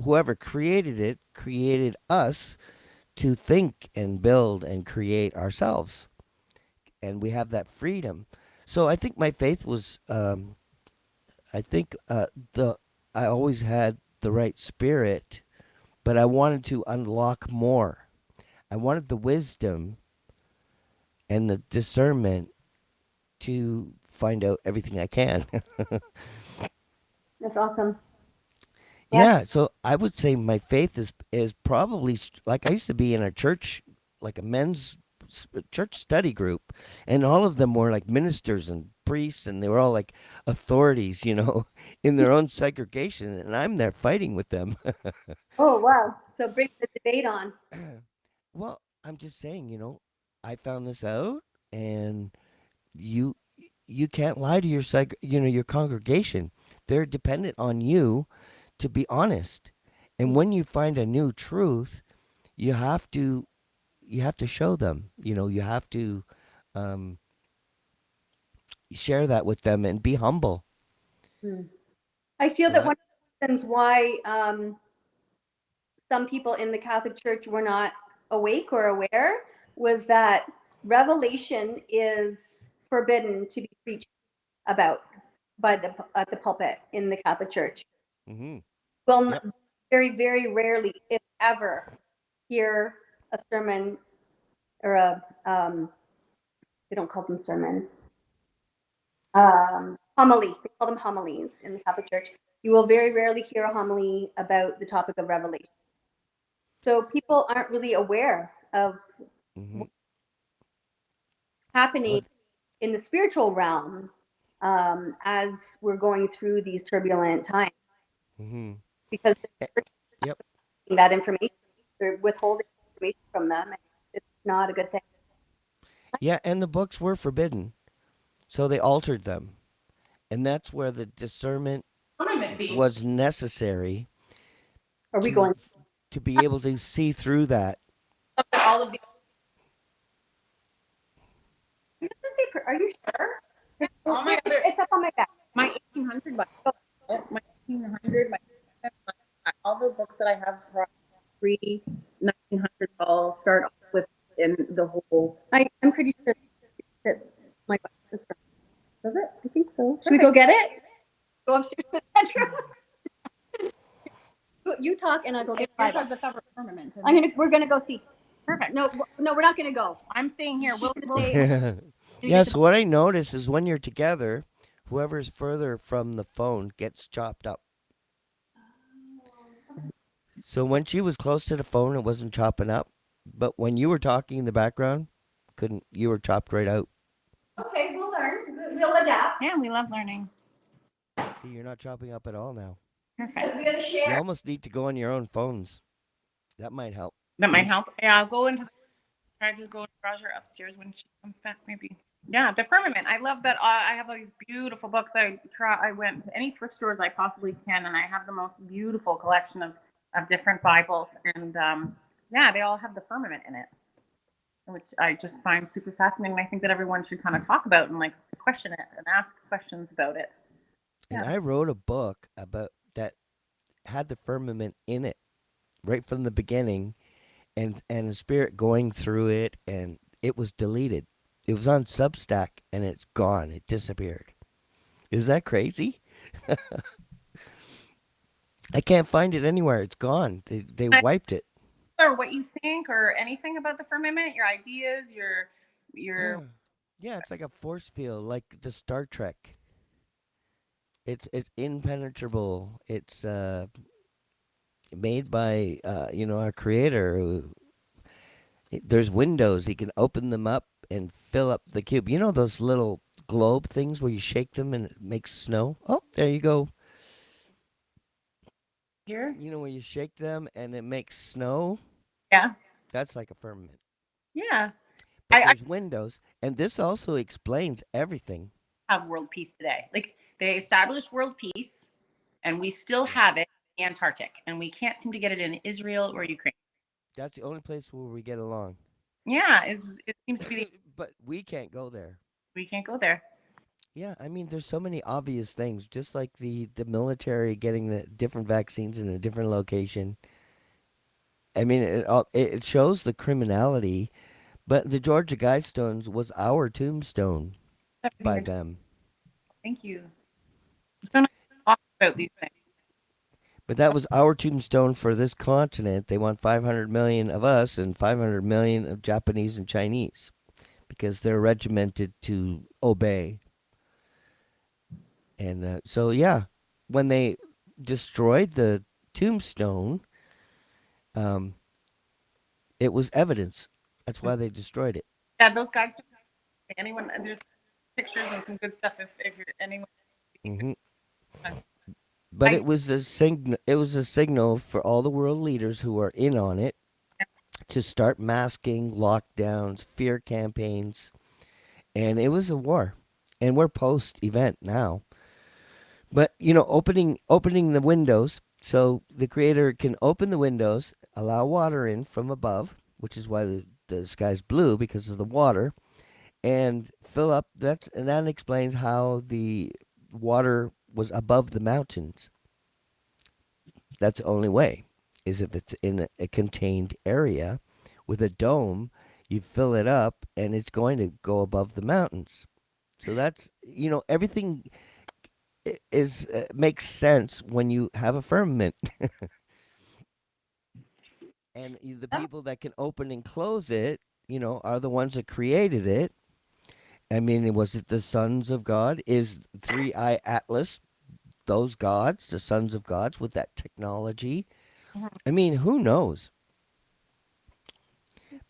whoever created it created us to think and build and create ourselves, and we have that freedom. So I think my faith was, I think the I always had the right spirit, but I wanted to unlock more. I wanted the wisdom and the discernment to find out everything I can. That's awesome. Yeah. Yeah, so I would say my faith is probably like I used to be in a church, like a men's church study group, and all of them were like ministers and priests, and they were all like authorities, in their own segregation, and I'm there fighting with them. Oh wow. So bring the debate on. Well, I'm just saying, I found this out, and you you can't lie to your congregation. They're dependent on you to be honest. And when you find a new truth, you have to show them. You have to um, share that with them and be humble. Hmm. I feel So that that one of the reasons why some people in the Catholic Church were not awake or aware was that revelation is forbidden to be preached about by the at the pulpit in the Catholic Church. hmm Will Yep. very very rarely, if ever, hear a sermon or a they don't call them sermons, homily. They call them homilies in the Catholic Church. You will very rarely hear a homily about the topic of revelation. So people aren't really aware of Hmm. happening Well, in the spiritual realm as we're going through these turbulent times hmm. because Yep. they're that information, they're withholding information from them, and it's not a good thing. Yeah, and the books were forbidden, so they altered them, and that's where the discernment Tournament be. was necessary Are we to going? to be able to see through that. All of the Are you sure? all my other It's up on my back. my 1800 my 1800 all the books that I have pre 1900 all start off with in the whole. I'm pretty sure that my wife is from. Does it? I think so. Should we go get it? Go upstairs to the bedroom. You talk and I'll go get Yours it. has the firmament. We're gonna go see. Perfect. No, we're not gonna go. I'm staying here. We'll Yeah, so what I notice is when you're together, whoever's further from the phone gets chopped up. So when she was close to the phone, it wasn't chopping up. But when you were talking in the background, couldn't you were chopped right out. Okay, we'll learn. We'll adapt. Yeah, we love learning. See, you're not chopping up at all now. Perfect. We gotta You share. almost need to go on your own phones. That might help. That might help. Yeah, I'll go into try to go to Roger upstairs when she comes back, maybe. Yeah, the firmament. I love that. I have all these beautiful books. I went to any thrift stores I possibly can, and I have the most beautiful collection of different Bibles. And yeah, they all have the firmament in it, which I just find super fascinating. I think that everyone should kind of talk about and like question it and ask questions about it. And Yeah. I wrote a book about that had the firmament in it right from the beginning, and a spirit going through it, and it was deleted. It was on Substack, and it's gone. It disappeared. Is that crazy? I can't find it anywhere. It's gone. They wiped it. Or what you think, or anything about the firmament, your ideas, your Yeah, it's like a force field, like the Star Trek. It's impenetrable. It's made by our creator. There's windows. He can open them up and fill up the cube. You know those little globe things where you shake them and it makes snow? Oh, there you go. here. You know where you shake them and it makes snow? Yeah. That's like a firmament. Yeah. But I there's windows, and this also explains everything. have world peace today. Like they established world peace, and we still have it in the Antarctic, and we can't seem to get it in Israel or Ukraine. That's the only place where we get along. Yeah, it seems to be But we can't go there. we can't go there. Yeah, I mean, there's so many obvious things, just like the military getting the different vaccines in a different location. I mean, it shows the criminality, but the Georgia Guidestones was our tombstone by them. Thank you. It's so nice to talk about these things. But that was our tombstone for this continent. They want 500 million of us and 500 million of Japanese and Chinese because they're regimented to obey. And so, yeah, when they destroyed the tombstone, um, it was evidence. That's why they destroyed it. Yeah, those guys. Anyone? There's pictures and some good stuff. If you're anyone. Hmm. But I- it was a signal. It was a signal for all the world leaders who are in on it to start masking, lockdowns, fear campaigns, and it was a war. And we're post-event now. But opening the windows so the creator can open the windows, allow water in from above, which is why the sky's blue because of the water, and fill up. And that explains how the water was above the mountains. That's the only way, is if it's in a contained area with a dome. You fill it up, and it's going to go above the mountains. So that's everything is makes sense when you have a firmament. And the people that can open and close it, are the ones that created it. I mean, was it the sons of God? Is Three-Eye Atlas those gods, the sons of gods with that technology? Mhm. I mean, who knows?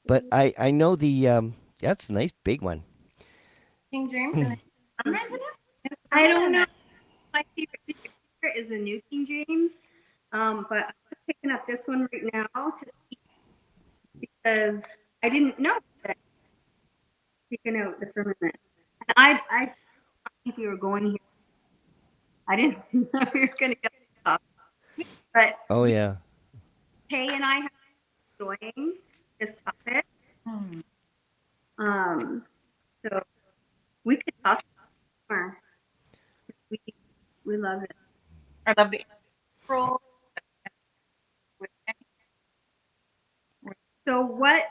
But I know the that's a nice big one. King James and I'm renting it. I don't know. My favorite is the New King James, but I'm picking up this one right now to see because I didn't know that taking out the firmament. And I think we were going here. I didn't know we were going to get off, but Oh yeah. Kay and I have been enjoying this topic. Um, so we could talk more. We we love it. I love the April. So what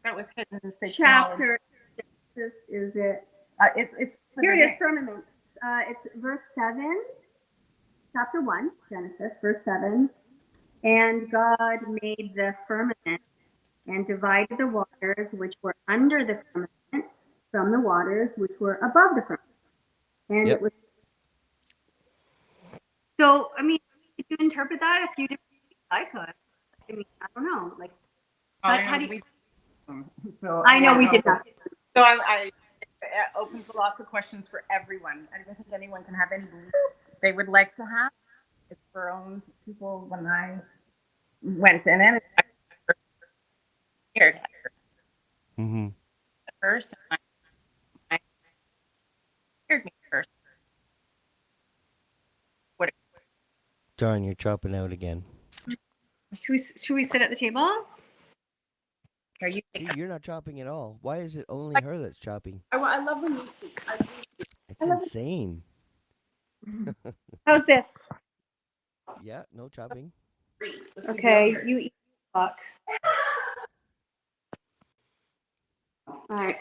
That was hidden in six chapter this is it? It's Here it is, firmament. It's verse 7, chapter 1, Genesis, verse 7. And God made the firmament and divided the waters which were under the firmament from the waters which were above the firmament. And Yep. it was so. I mean, could you interpret that a few different ways? I could. I mean, I don't know. Like, how do you? So I know we did that. So it opens lots of questions for everyone. I don't think anyone can have any belief they would like to have. It's for own people. When I went in it, I was scared Mm-hmm. at first. I scared me at first. What Darn, you're chopping out again. Should we sit at the table? are you? See, you're not chopping at all. Why is it only her that's chopping? I love when you speak. It's insane. How's this? Yeah, no chopping. Okay, you eat. Fuck. All right.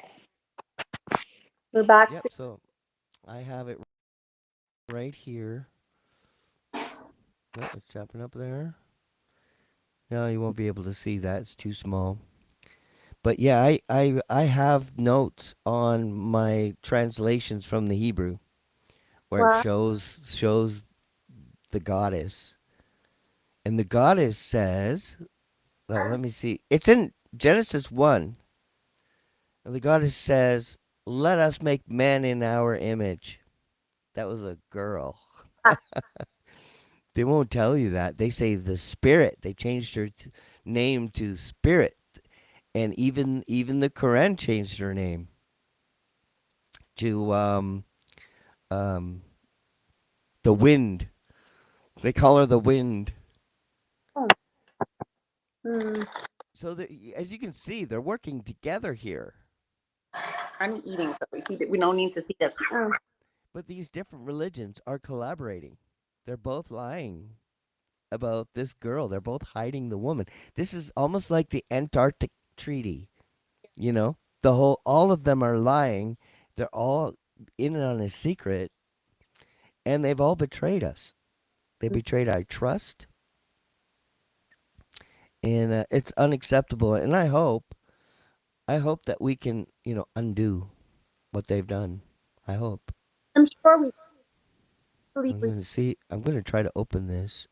We're back. Yep. So I have it right here. Nope, it's chopping up there. No, you won't be able to see that. It's too small. But yeah, I have notes on my translations from the Hebrew where it Wow. shows the goddess. And the goddess says, oh, let me see. It's in Genesis 1. And the goddess says, "Let us make man in our image." That was a girl. They won't tell you that. They say the spirit. They changed her name to spirit. And even the Quran changed her name to um the wind. They call her the wind. Hmm. So as you can see, they're working together here. I'm eating, so we don't need to see this. Oh. But these different religions are collaborating. They're both lying about this girl. They're both hiding the woman. This is almost like the Antarctic Treaty. You know, all of them are lying. They're all in on a secret, and they've all betrayed us. They betrayed our trust, and it's unacceptable. And I hope that we can, undo what they've done. I hope. I'm sure we believe I'm we. gonna see. I'm gonna try to open this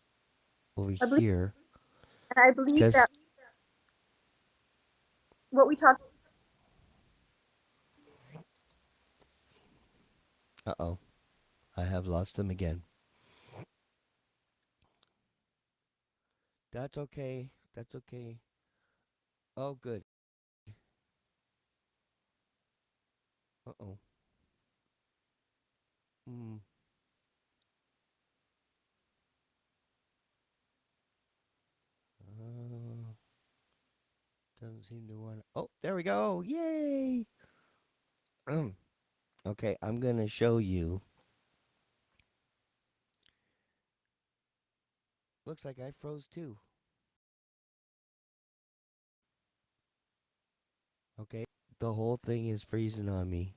over I believe, here and I believe because. that what we talked. Uh oh, I have lost them again. That's okay. That's okay. Oh, good. Uh oh. Hmm. Uh, doesn't seem to want. Oh, there we go. Yay. Okay, I'm gonna show you. Looks like I froze too. Okay, the whole thing is freezing on me.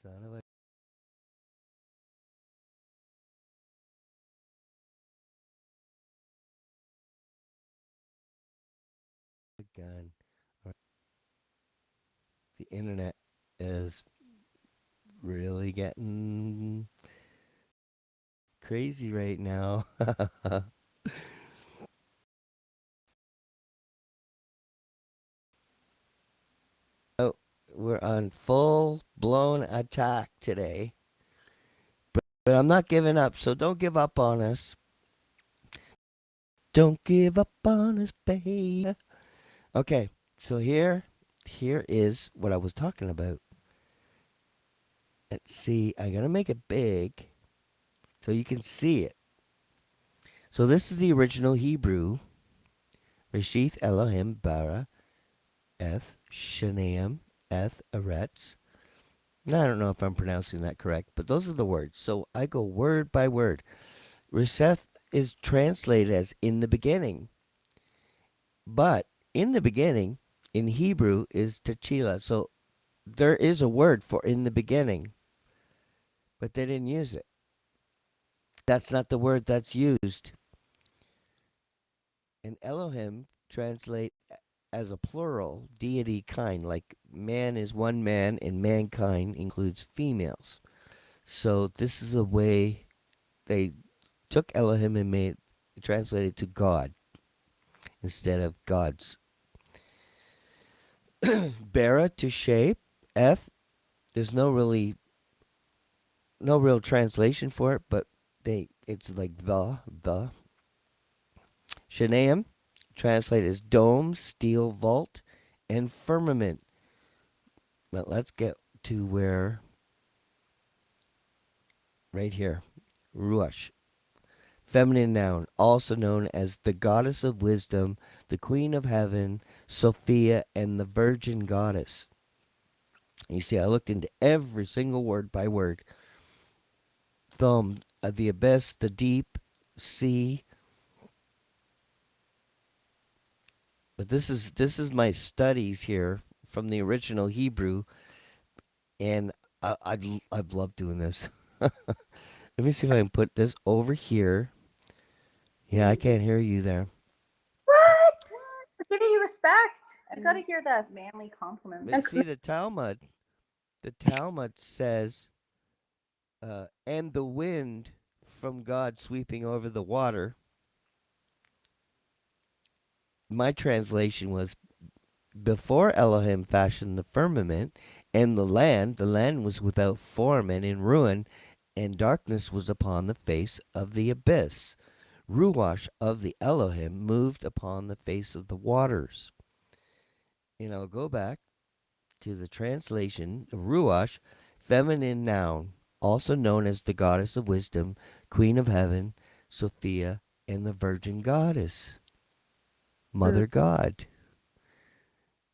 Son of a gun. The internet is really getting crazy right now. We're on full blown attack today. But I'm not giving up, so don't give up on us. Don't give up on us, baby. Okay, so here is what I was talking about. Let's see. I'm gonna make it big so you can see it. So this is the original Hebrew. Reshith Elohim bara eth Shanaim eth Eretz. Now, I don't know if I'm pronouncing that correct, but those are the words. So I go word by word. Reseth is translated as in the beginning. But in the beginning, in Hebrew, is Tachila. So there is a word for in the beginning, but they didn't use it. That's not the word that's used. And Elohim translate as a plural, deity kind, like man is one man and mankind includes females. So this is a way they took Elohim and made translated to God instead of gods. Bara to shape, eth. There's no real translation for it, but it's like the. Shanaim translated as dome, steel vault, and firmament. But let's get to where right here. Ruach. Feminine noun, also known as the goddess of wisdom, the queen of heaven, Sophia, and the virgin goddess. You see, I looked into every single word by word. Thumb, the abyss, the deep, sea. But this is my studies here from the original Hebrew, and I've loved doing this. Let me see if I can put this over here. Yeah, I can't hear you there. What? We're giving you respect. You got to And hear this. manly compliment. But see, the Talmud says, and the wind from God sweeping over the water. My translation was, before Elohim fashioned the firmament and the land was without form and in ruin, and darkness was upon the face of the abyss. Ruach of the Elohim moved upon the face of the waters. And I'll go back to the translation. Ruach, feminine noun, also known as the goddess of wisdom, queen of heaven, Sophia, and the virgin goddess, Mother God.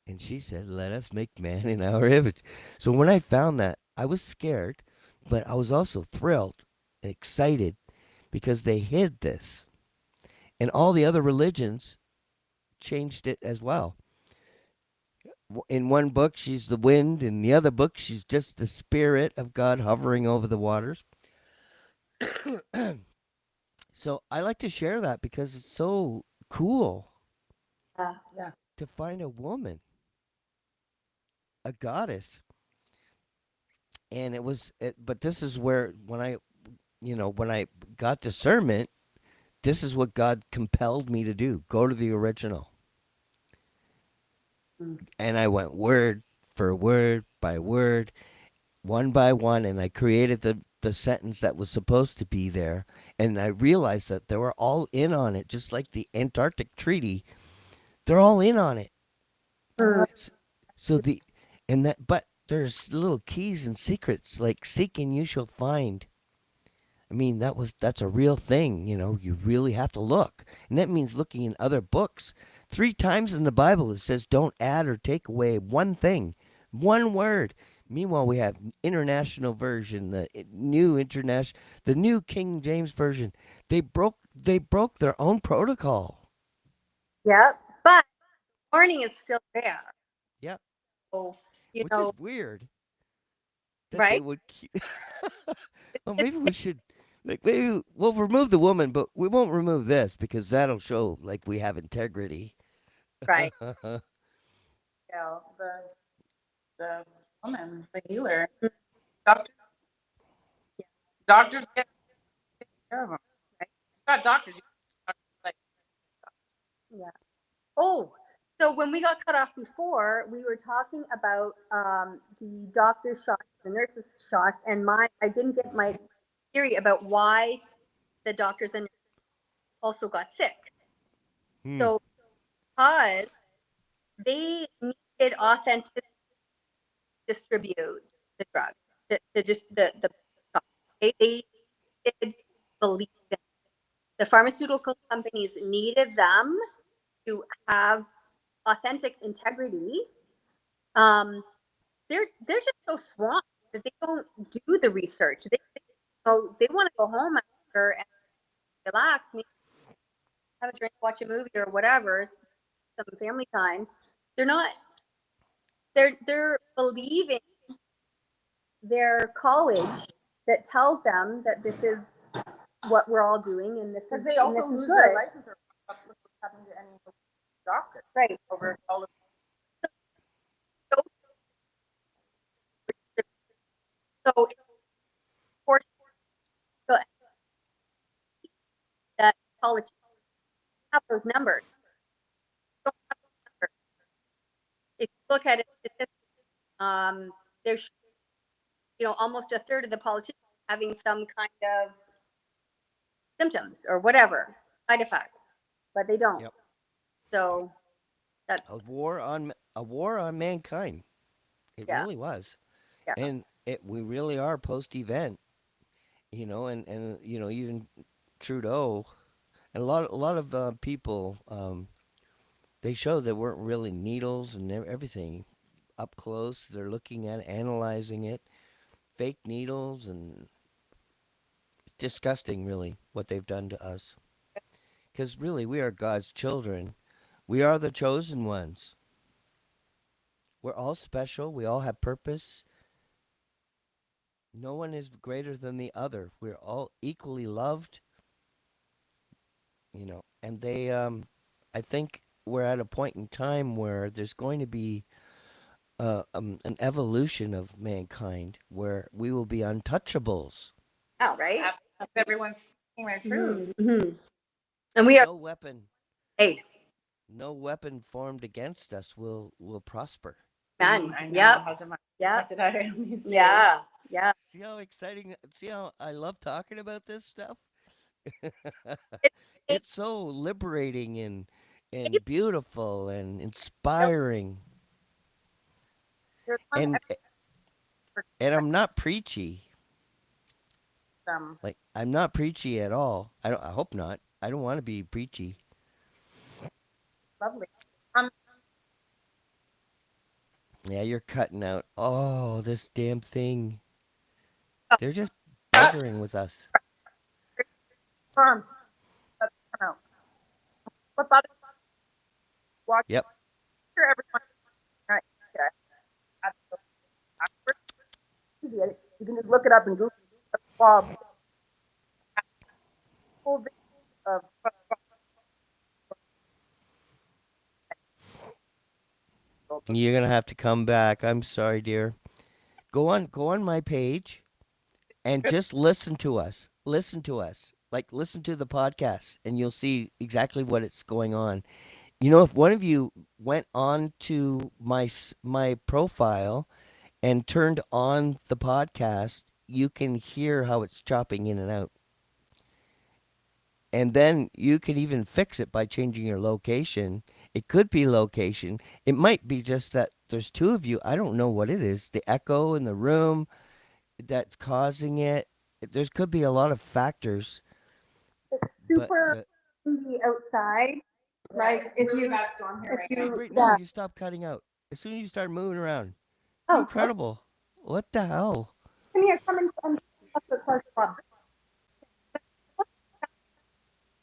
And she said, let us make man in our image. So when I found that, I was scared, but I was also thrilled and excited because they hid this. And all the other religions changed it as well. In one book, she's the wind. In the other book, she's just the spirit of God hovering over the waters. So I like to share that because it's so cool Yeah. to find a woman, a goddess. And but this is where when I got discernment, this is what God compelled me to do. Go to the original. Mm. And I went word for word by word, one by one, and I created the sentence that was supposed to be there. And I realized that they were all in on it, just like the Antarctic Treaty. They're all in on it. Mm. So but there's little keys and secrets like seek and you shall find. I mean, that's a real thing, you really have to look. And that means looking in other books. 3 times in the Bible it says don't add or take away one thing, one word. Meanwhile, we have international version, the new King James version. They broke their own protocol. Yep. But warning is still there. Yep. So, Which is weird that they right? would keep. Well, maybe we should, like, maybe we'll remove the woman, but we won't remove this because that'll show like we have integrity. Right. Yeah, the woman, the healer. Doctors, doctors get care of them. Right. You got doctors. You got, like, Yeah. Oh, So when we got cut off before, we were talking about the doctor's shots, the nurses' shots, and I didn't get my theory about why the doctors and also got sick. Hmm. So because they needed authentic distribute the drug, the they did believe it. The pharmaceutical companies needed them to have authentic integrity. They're just so swamped that they don't do the research. They want to go home after and relax, maybe have a drink, watch a movie or whatever, some family time. They're not. They're believing their college that tells them that this is what we're all doing and this is, Because they also and this lose is their good. license or what's happening to any doctor Right. over all of So, so for so that politicians have those numbers. Don't have those numbers. If you look at it, there's almost a third of the politicians having some kind of symptoms or whatever side effects, but they don't. Yep. So that's A war on mankind. It yeah, really was, yeah. and we really are post event. And even Trudeau and a lot of people they showed that weren't really needles and everything up close. They're looking at it, analyzing it, fake needles, and it's disgusting, really, what they've done to us. Because really, we are God's children. We are the chosen ones. We're all special. We all have purpose. No one is greater than the other. We're all equally loved, And I think we're at a point in time where there's going to be an evolution of mankind where we will be untouchables. Oh, right. everyone's right true. Mm-hmm. And we are. No weapon, Hey, no weapon formed against us will prosper. man. I know Yep. how to Yep. protected I am these days. Yeah. Yeah. See how exciting? See how I love talking about this stuff? It, it, It's so liberating and it, beautiful and inspiring. There's some And and I'm not preachy. them. Like I'm not preachy at all. I hope not. I don't want to be preachy. Lovely. Yeah, you're cutting out. Oh, this damn thing. oh, They're just buggering with us. Firm. That's no. What bothers watch Yep. sure everyone right. Yeah. Absolutely. Easy. You can just look it up and Google Bob. Full video of You're gonna have to come back. I'm sorry, dear. Go on my page and just listen to us. Listen to us. Like listen to the podcast and you'll see exactly what it's going on. If one of you went on to my profile and turned on the podcast, you can hear how it's chopping in and out. And then you can even fix it by changing your location. It could be location. It might be just that there's two of you. I don't know what it is. The echo in the room that's causing it. There could be a lot of factors. it's But super windy outside. Like it's if really you, bad storm here if right see, now. right yeah. now you stop cutting out. As soon as you start moving around. Oh, Incredible. What the hell? come here, come and up the close up.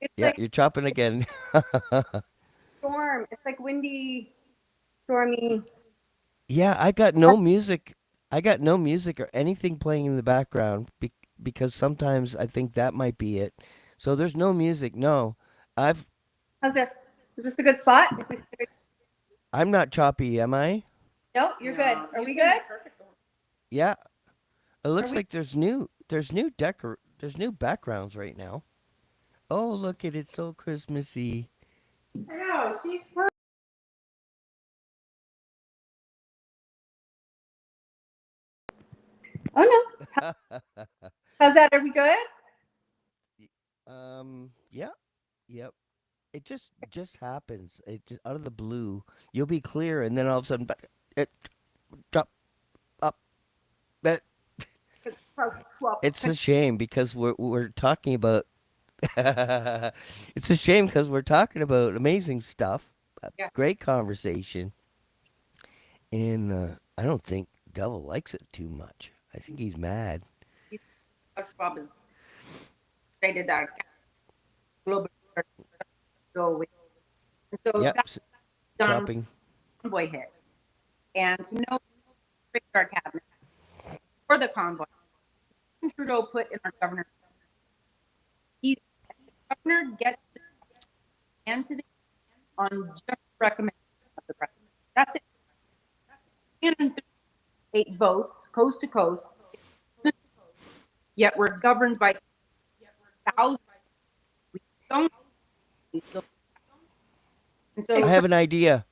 It's Yeah, like you're chopping again. storm. It's like windy, stormy. Yeah, I got no music. I got no music or anything playing in the background because sometimes I think that might be it. So there's no music. No, I've How's this? Is this a good spot? If we stay... I'm not choppy, am I? No, you're good. Are we good? Yeah. It Are looks we? like there's new backgrounds right now. Oh, look at it, so Christmassy. I know, she's perfect. Oh no. How's that? Are we good? Yeah, yep. It just happens. It just out of the blue. You'll be clear, and then all of a sudden, it drop up. That it's a shame because we're talking about. It's a shame because we're talking about amazing stuff, Yeah. great conversation, and I don't think Devil likes it too much. I think he's mad. Schwab is traded our global so we, and so Yep, that's done shopping. convoy hit. And to know our cabinet for the convoy, Trudeau put in our governor. The governor gets and to the on just recommendation of the president. That's it. 338 votes, coast to coast. Yet we're governed by thousands. We don't. We still. And so I have an idea.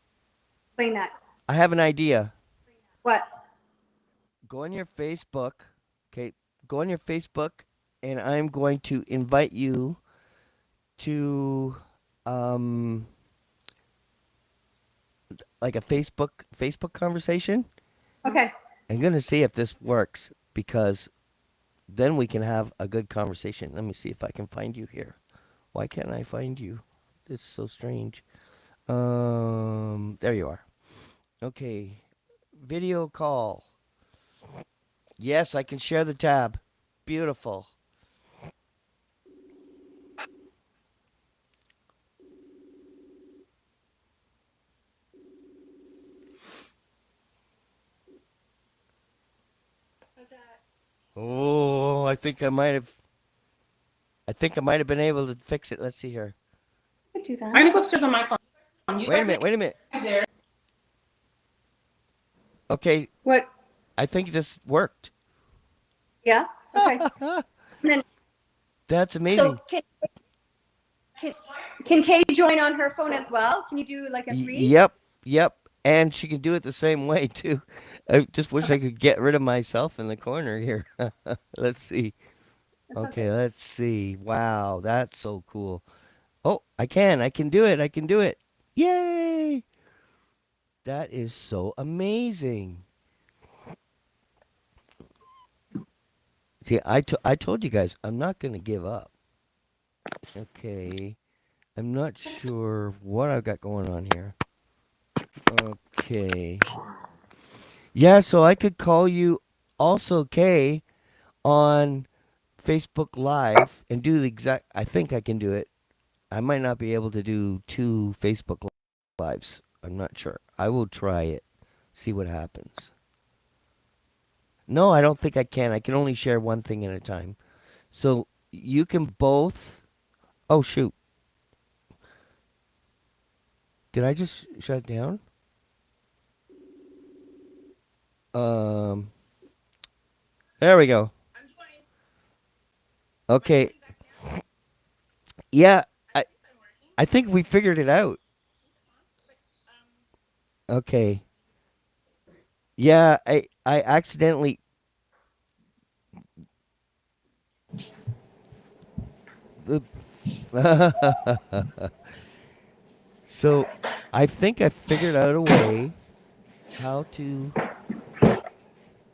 Explain that. I have an idea. What? Go on your Facebook. Okay, go on your Facebook, and I'm going to invite you to like a Facebook conversation. Okay. I'm gonna see if this works because then we can have a good conversation. Let me see if I can find you here. Why can't I find you? This is so strange. There you are. Okay, video call. Yes, I can share the tab. Beautiful. Oh, I think I might have. I think I might have been able to fix it. Let's see here. I could do that. I'm gonna go upstairs on my phone. You Wait a guys minute. Wait a minute. there. Okay, What? I think this worked. Yeah. Okay. And then That's amazing. so can Kay join on her phone as well? Can you do like a three? Yep, yep. And she can do it the same way too. I just wish I could get rid of myself in the corner here. Let's see. That's Okay, let's see. Wow, that's so cool. Oh, I can do it. I can do it. Yay! That is so amazing. See, I told you guys, I'm not going to give up. Okay. I'm not sure what I've got going on here. Okay. Yeah, so I could call you also, Kay, on Facebook Live and do the exact. I think I can do it. I might not be able to do 2 Facebook Lives. I'm not sure. I will try it. See what happens. No, I don't think I can. I can only share one thing at a time. So you can both. Oh, shoot. Did I just shut it down? Um, there we go. Okay. Yeah, I think we figured it out. Okay. Yeah, I accidentally the So I think I figured out a way how to.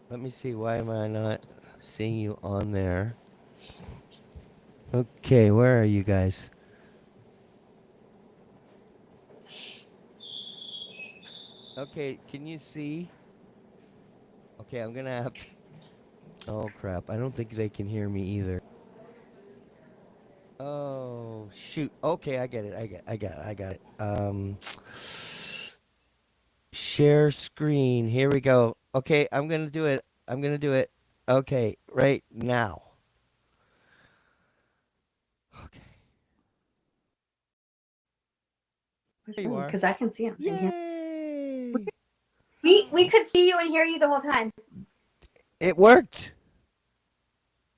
Let me see. Why am I not seeing you on there? Okay, where are you guys? Okay, can you see? Okay, I'm gonna have to. Oh crap! I don't think they can hear me either. Oh shoot! Okay, I get it. I got it. Share screen. Here we go. Okay, I'm gonna do it. I'm gonna do it. Okay, right now. Okay. There you are. Because I can see him. Yay! We could see you and hear you the whole time. It worked.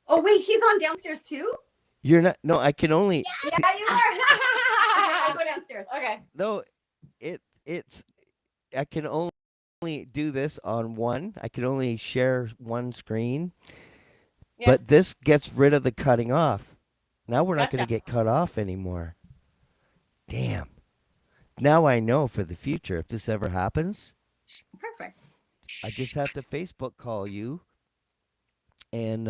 Oh wait, he's on downstairs too? You're not. No, I can only. Yeah, you are. I'll go downstairs. Okay. No, it's. I can only only do this on one. I can only share one screen, Yeah. but this gets rid of the cutting off. Now we're not going to Gotcha. get cut off anymore. Damn. Now I know for the future if this ever happens, Perfect. I just have to Facebook call you. And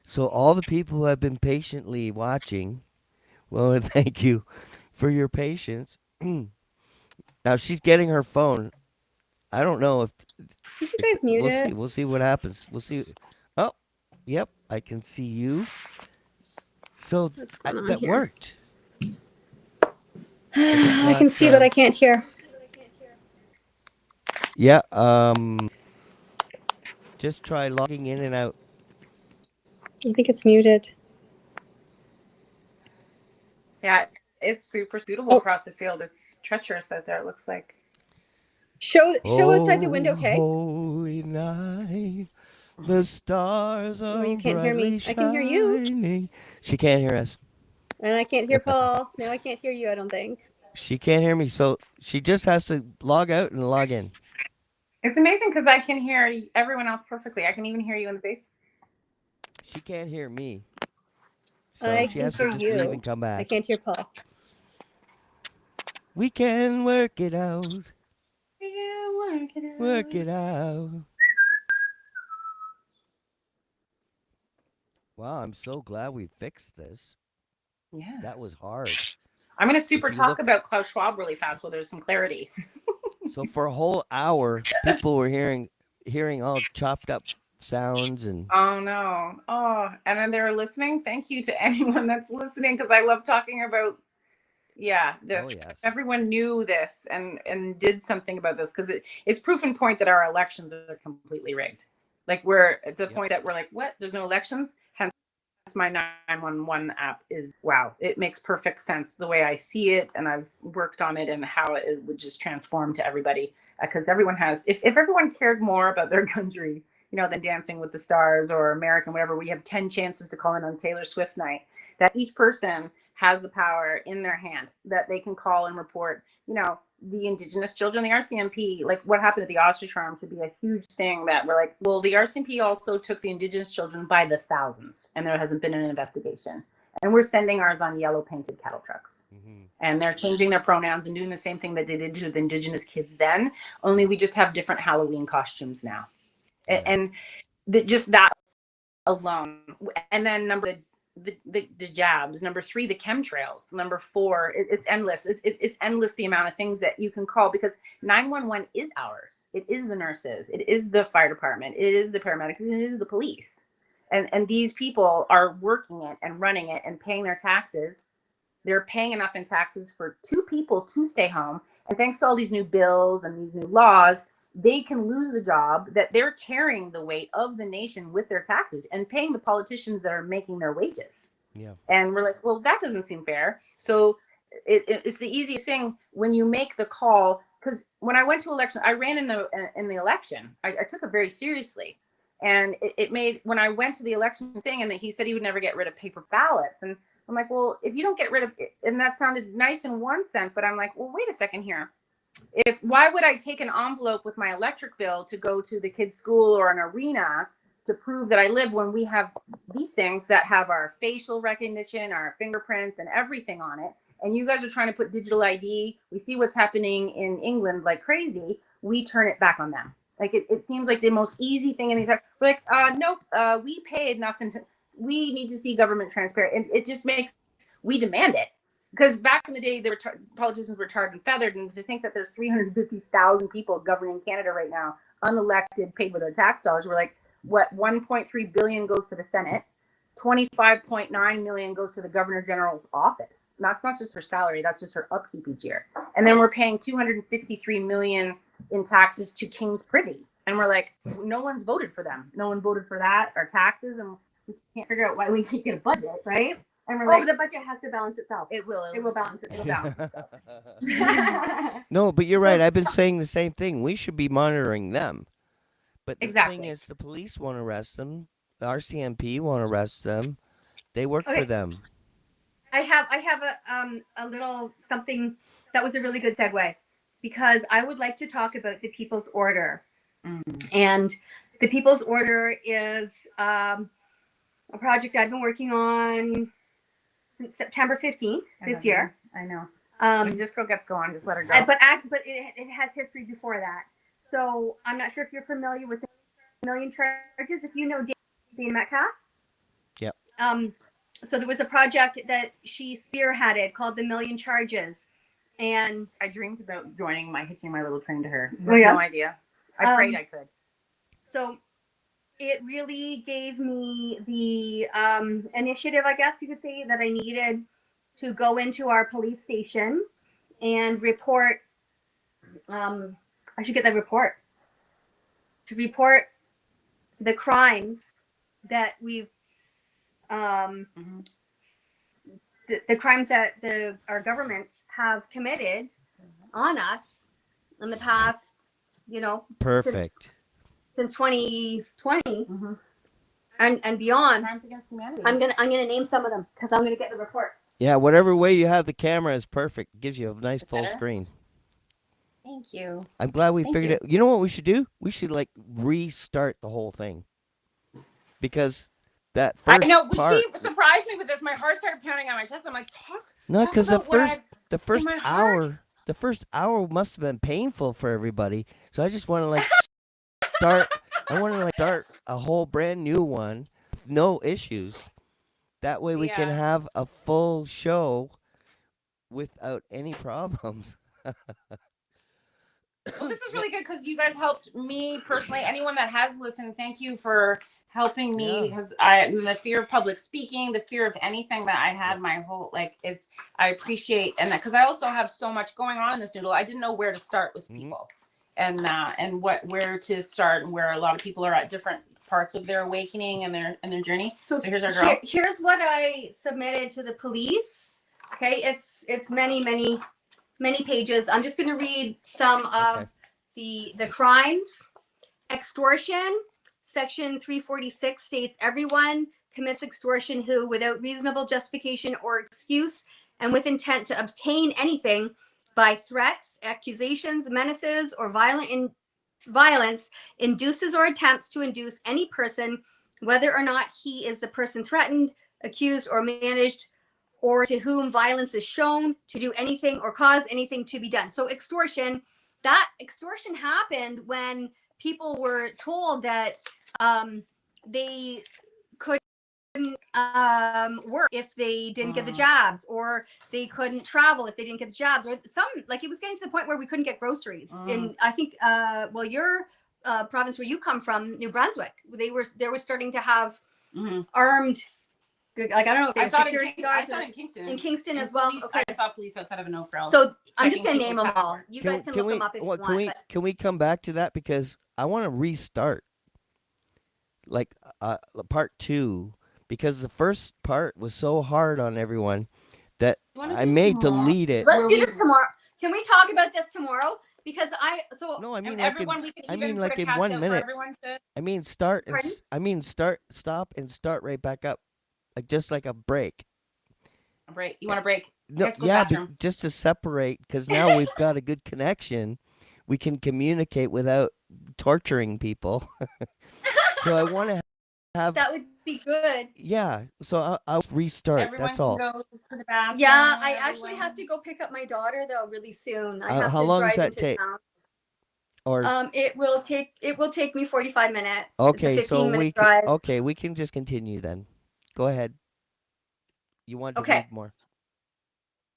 so all the people who have been patiently watching, well, thank you for your patience. Now she's getting her phone. I don't know Did you guys mute we'll it? see. We'll see what happens. We'll see. Oh, yep, I can see you. So What's going on that here? worked. It's I can not. see, but I can't hear. Yeah. Just try logging in and out. I think it's muted. Yeah, it's super suitable Oh, across the field. It's treacherous out there, it looks like. show outside the window, Oh, okay? holy night, the stars Oh, are you can't hear brightly me. I can hear you. shining. She can't hear us. And I can't hear Paul. Now I can't hear you, I don't think. She can't hear me, so she just has to log out and log in. It's amazing because I can hear everyone else perfectly. I can even hear you in the bass. She can't hear me, so I she can has to hear just leave you. and come I back. can't hear Paul. We can work it out. Yeah, work it out. Work it out. Wow, I'm so glad we fixed this. Yeah. That was hard. I'm going to super If you talk look, about Klaus Schwab really fast while there's some clarity. so for a whole hour, people were hearing all chopped up sounds and Oh, no. Oh, and then they're listening. Thank you to anyone that's listening because I love talking about, yeah, oh this. yes, Everyone knew this and did something about this because it's proof in point that our elections are completely rigged. Like we're at the yep, point that we're like, what? There's no elections? Hence my 911 app is wow. It makes perfect sense the way I see it. And I've worked on it and how it would just transform to everybody. Because everyone has, if everyone cared more about their country, than Dancing with the Stars or American, whatever, we have 10 chances to call in on Taylor Swift night, that each person has the power in their hand that they can call and report, the Indigenous children, the RCMP, like what happened at the ostrich farm should be a huge thing that we're like, well, the RCMP also took the Indigenous children by the thousands and there hasn't been an investigation. And we're sending ours on yellow painted cattle trucks. mm-hmm. And they're changing their pronouns and doing the same thing that they did to the Indigenous kids then, only we just have different Halloween costumes now. Yeah. And just that alone. And then the jabs. Number 3, the chemtrails. Number 4, it's endless. It's endless the amount of things that you can call because 911 is ours. It is the nurses. It is the fire department. It is the paramedics. It is the police. And these people are working it and running it and paying their taxes. They're paying enough in taxes for 2 people to stay home. And thanks to all these new bills and these new laws, they can lose the job that they're carrying the weight of the nation with their taxes and paying the politicians that are making their wages. Yeah. And we're like, well, that doesn't seem fair. So it's the easiest thing when you make the call. Because when I went to election, I ran in the election. I took it very seriously. And it made, when I went to the election thing, and he said he would never get rid of paper ballots. And I'm like, well, if you don't get rid of it, and that sounded nice in one sense, but I'm like, well, wait a second here. Why would I take an envelope with my electric bill to go to the kids' school or an arena to prove that I live when we have these things that have our facial recognition, our fingerprints, and everything on it? And you guys are trying to put digital ID. We see what's happening in England like crazy. We turn it back on them. Like it seems like the most easy thing in these. We're like, nope, we paid enough, and we need to see government transparent. And it just makes, we demand it. Because back in the day, politicians were tarred and feathered, and to think that there's 350,000 people governing Canada right now, unelected, paid with their tax dollars, we're like, what, 1.3 billion goes to the Senate, 25.9 million goes to the Governor General's office. And that's not just her salary, that's just her upkeep each year. And then we're paying 263 million in taxes to King's Privy. And we're like, no one's voted for them. No one voted for that, our taxes, and we can't figure out why we can't get a budget, right? And we're like, the budget has to balance itself. It will balance itself. It'll balance itself. No, but you're right. I've been saying the same thing. We should be monitoring them. But the thing is, the police won't arrest them. The RCMP won't arrest them. They work for them. I have a little something that was a really good segue. because I would like to talk about the People's Order. Mm. And the People's Order is a project I've been working on since September 15th this year. I know. When this girl gets going, just let her go. But it has history before that. So I'm not sure if you're familiar with the Million Charges. If you know Dane Metcalf. Yep. So there was a project that she spearheaded called the Million Charges, and I dreamed about hitching my little train to her. Oh, yeah? No idea. I prayed I could. So it really gave me the initiative, I guess you could say, that I needed to go into our police station and report. I should get that report. To report the crimes that we've, the crimes that our governments have committed on us in the past, Perfect. since 2020 and beyond. Crimes against humanity. I'm gonna name some of them because I'm gonna get the report. Yeah, whatever way you have the camera is perfect. Gives you a nice full better? screen. Thank you. I'm glad we Thank figured you. it. You know what we should do? We should restart the whole thing. Because that first I know. part, She surprised me with this. My heart started pounding on my chest. I'm like, no, because about what the first my heart. hour must have been painful for everybody. So I just want to start. I want to start a whole brand new one, with no issues. That way we can have a full show without any problems. Well, this is really good because you guys helped me personally. Anyone that has listened, thank you for helping me, because the fear of public speaking, the fear of anything that I had my whole I appreciate, and that because I also have so much going on in this noodle. I didn't know where to start with people, and where to start, and where a lot of people are at different parts of their awakening and their journey. So here's our girl. Here's what I submitted to the police. Okay, it's many pages. I'm just going to read some of the crimes. Extortion, section 346 states everyone commits extortion who, without reasonable justification or excuse and with intent to obtain anything by threats, accusations, menaces, or violence, induces or attempts to induce any person, whether or not he is the person threatened, accused, or managed, or to whom violence is shown, to do anything or cause anything to be done. So extortion happened when people were told that they couldn't work if they didn't get the jobs, or they couldn't travel if they didn't get the jobs, or it was getting to the point where we couldn't get groceries. And I think, your province where you come from, New Brunswick, they were starting to have armed. I don't know if they were security guards. I saw it in Kingston. In Kingston as well. Police, okay. I saw police outside of a no frills. So I'm just gonna name them all. You guys can look them up if you want. Can we come back to that, because I want to restart part 2, because the first part was so hard on everyone that I may delete it. Let's do this tomorrow. Can we talk about this tomorrow? Because no, I mean in 1 minute. Stop and start right back up, just like a break. A break? You want a break? No, yeah, just to separate, because now we've got a good connection. We can communicate without torturing people. So I want to have. That would be good. Yeah, so I'll restart. Everyone that's all. Go to the bathroom, yeah, I actually have to go pick up my daughter though really soon. I have how to long drive does that into take? town. Or it will take me 45 minutes. Okay, it's a 15 so minute drive. we can just continue then. Go ahead. You want to read more?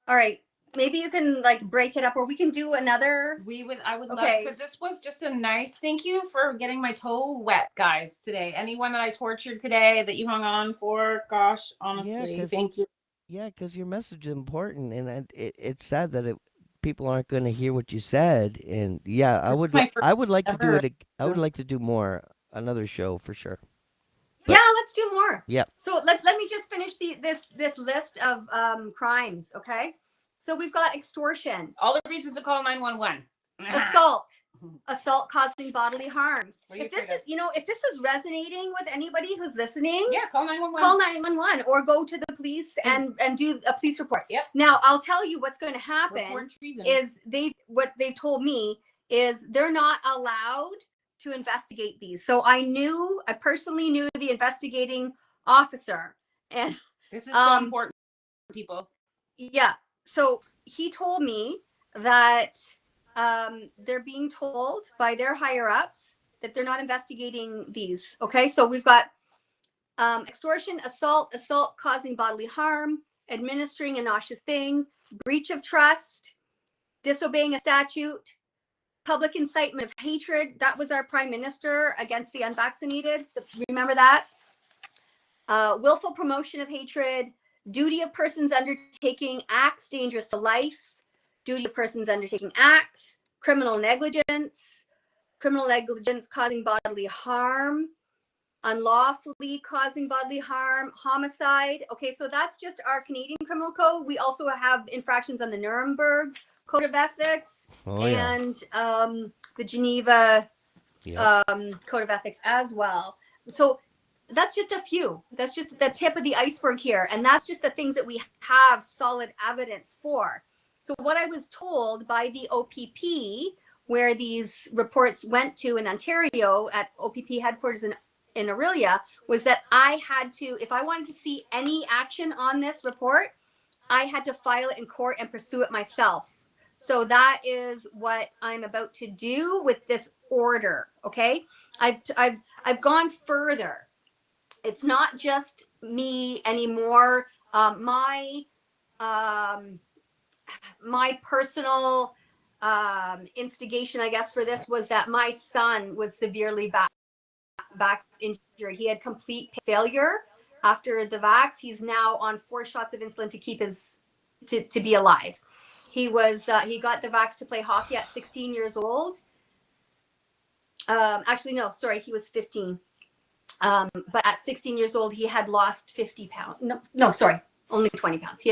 All right. Maybe you can break it up, or we can do another. I would love, because this was just a nice. Thank you for getting my toe wet, guys, today. Anyone that I tortured today that you hung on for, gosh, honestly, thank you. Yeah, because your message is important, and it's sad that people aren't going to hear what you said. And yeah, I would like to do it. I would like to do more, another show for sure. Yeah, let's do more. Yeah. So let me just finish this list of crimes, okay? So we've got extortion. All the reasons to call 911. assault causing bodily harm. If this is, if this is resonating with anybody who's listening, yeah, call 911. Call 911 or go to the police and do a police report. Yep. Now, I'll tell you what's going to happen is what they've told me is they're not allowed to investigate these. So I personally knew the investigating officer, and this is so important, people. Yeah. So he told me that they're being told by their higher ups that they're not investigating these. Okay. So we've got extortion, assault causing bodily harm, administering a noxious thing, breach of trust, disobeying a statute, public incitement of hatred. That was our prime minister against the unvaccinated. Remember that? Willful promotion of hatred, duty of persons undertaking acts dangerous to life, duty of persons undertaking acts, criminal negligence causing bodily harm, unlawfully causing bodily harm, homicide. Okay, so that's just our Canadian criminal code. We also have infractions on the Nuremberg Code of Ethics and the Geneva Code of Ethics as well. So that's just a few. That's just the tip of the iceberg here. And that's just the things that we have solid evidence for. So what I was told by the OPP, where these reports went to in Ontario at OPP headquarters in Aurelia, was that I had to, if I wanted to see any action on this report, I had to file it in court and pursue it myself. So that is what I'm about to do with this order. Okay. I've gone further. It's not just me anymore. My personal instigation, I guess, for this was that my son was severely vax injured. He had complete failure after the vax. He's now on 4 shots of insulin to keep to be alive. He got the vax to play hockey at 16 years old. Actually, no, sorry, he was 15. But at 16 years old, he had lost 50 pounds. No, sorry, only 20 pounds.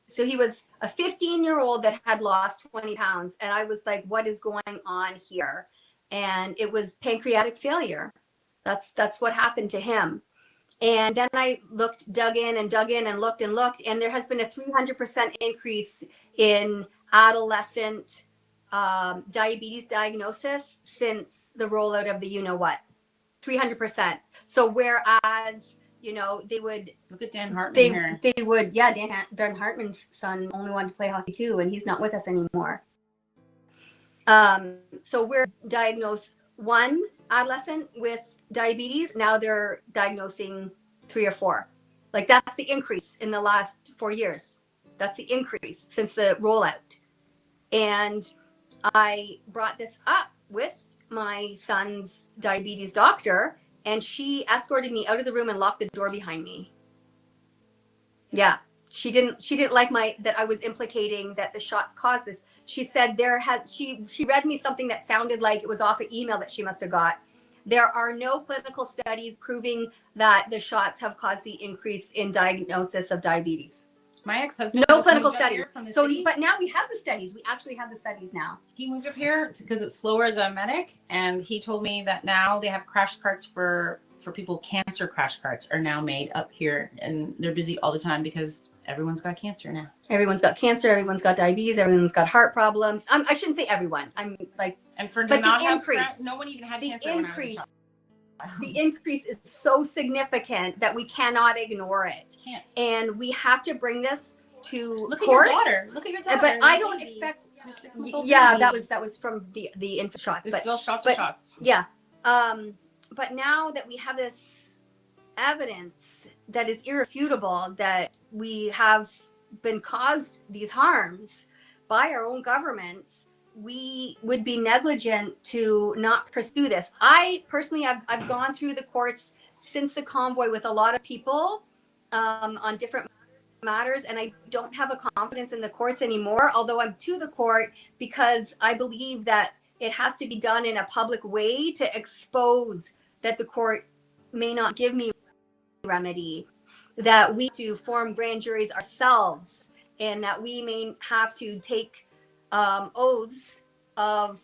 So he was a 15-year-old that had lost 20 pounds. And I was like, what is going on here? And it was pancreatic failure. That's what happened to him. And then I dug in and looked, and there has been a 300% increase in adolescent diabetes diagnosis since the rollout of the 300%. So whereas, they would look at Dan Hartman Dan Hartman's son only wanted to play hockey too, and he's not with us anymore. So we're diagnosed 1 adolescent with diabetes. Now they're diagnosing 3 or 4. Like, that's the increase in the last 4 years. That's the increase since the rollout. And I brought this up with my son's diabetes doctor, and she escorted me out of the room and locked the door behind me. Yeah. She didn't like that I was implicating that the shots caused this. She said she read me something that sounded like it was off an email that she must have got. There are no clinical studies proving that the shots have caused the increase in diagnosis of diabetes. My ex-husband. No clinical studies. But now we have the studies. We actually have the studies now. He moved up here because it's slower as a medic, and he told me that now they have crash carts for people. Cancer crash carts are now made up here, and they're busy all the time because everyone's got cancer now. Everyone's got cancer. Everyone's got diabetes. Everyone's got heart problems. I shouldn't say everyone. I'm like, and for but not the increase, no one even had the cancer increase. When I was a child. The increase is so significant that we cannot ignore it. Can't. And we have to bring this to Look court. Look at your daughter. But I don't expect. Yeah, that was from the infant shots. There's still shots. Yeah. But now that we have this evidence that is irrefutable that we have been caused these harms by our own governments, we would be negligent to not pursue this. I personally, I've gone through the courts since the convoy with a lot of people on different matters, and I don't have a confidence in the courts anymore, although I'm to the court because I believe that it has to be done in a public way to expose that the court may not give me remedy, that we to form grand juries ourselves, and that we may have to take oaths of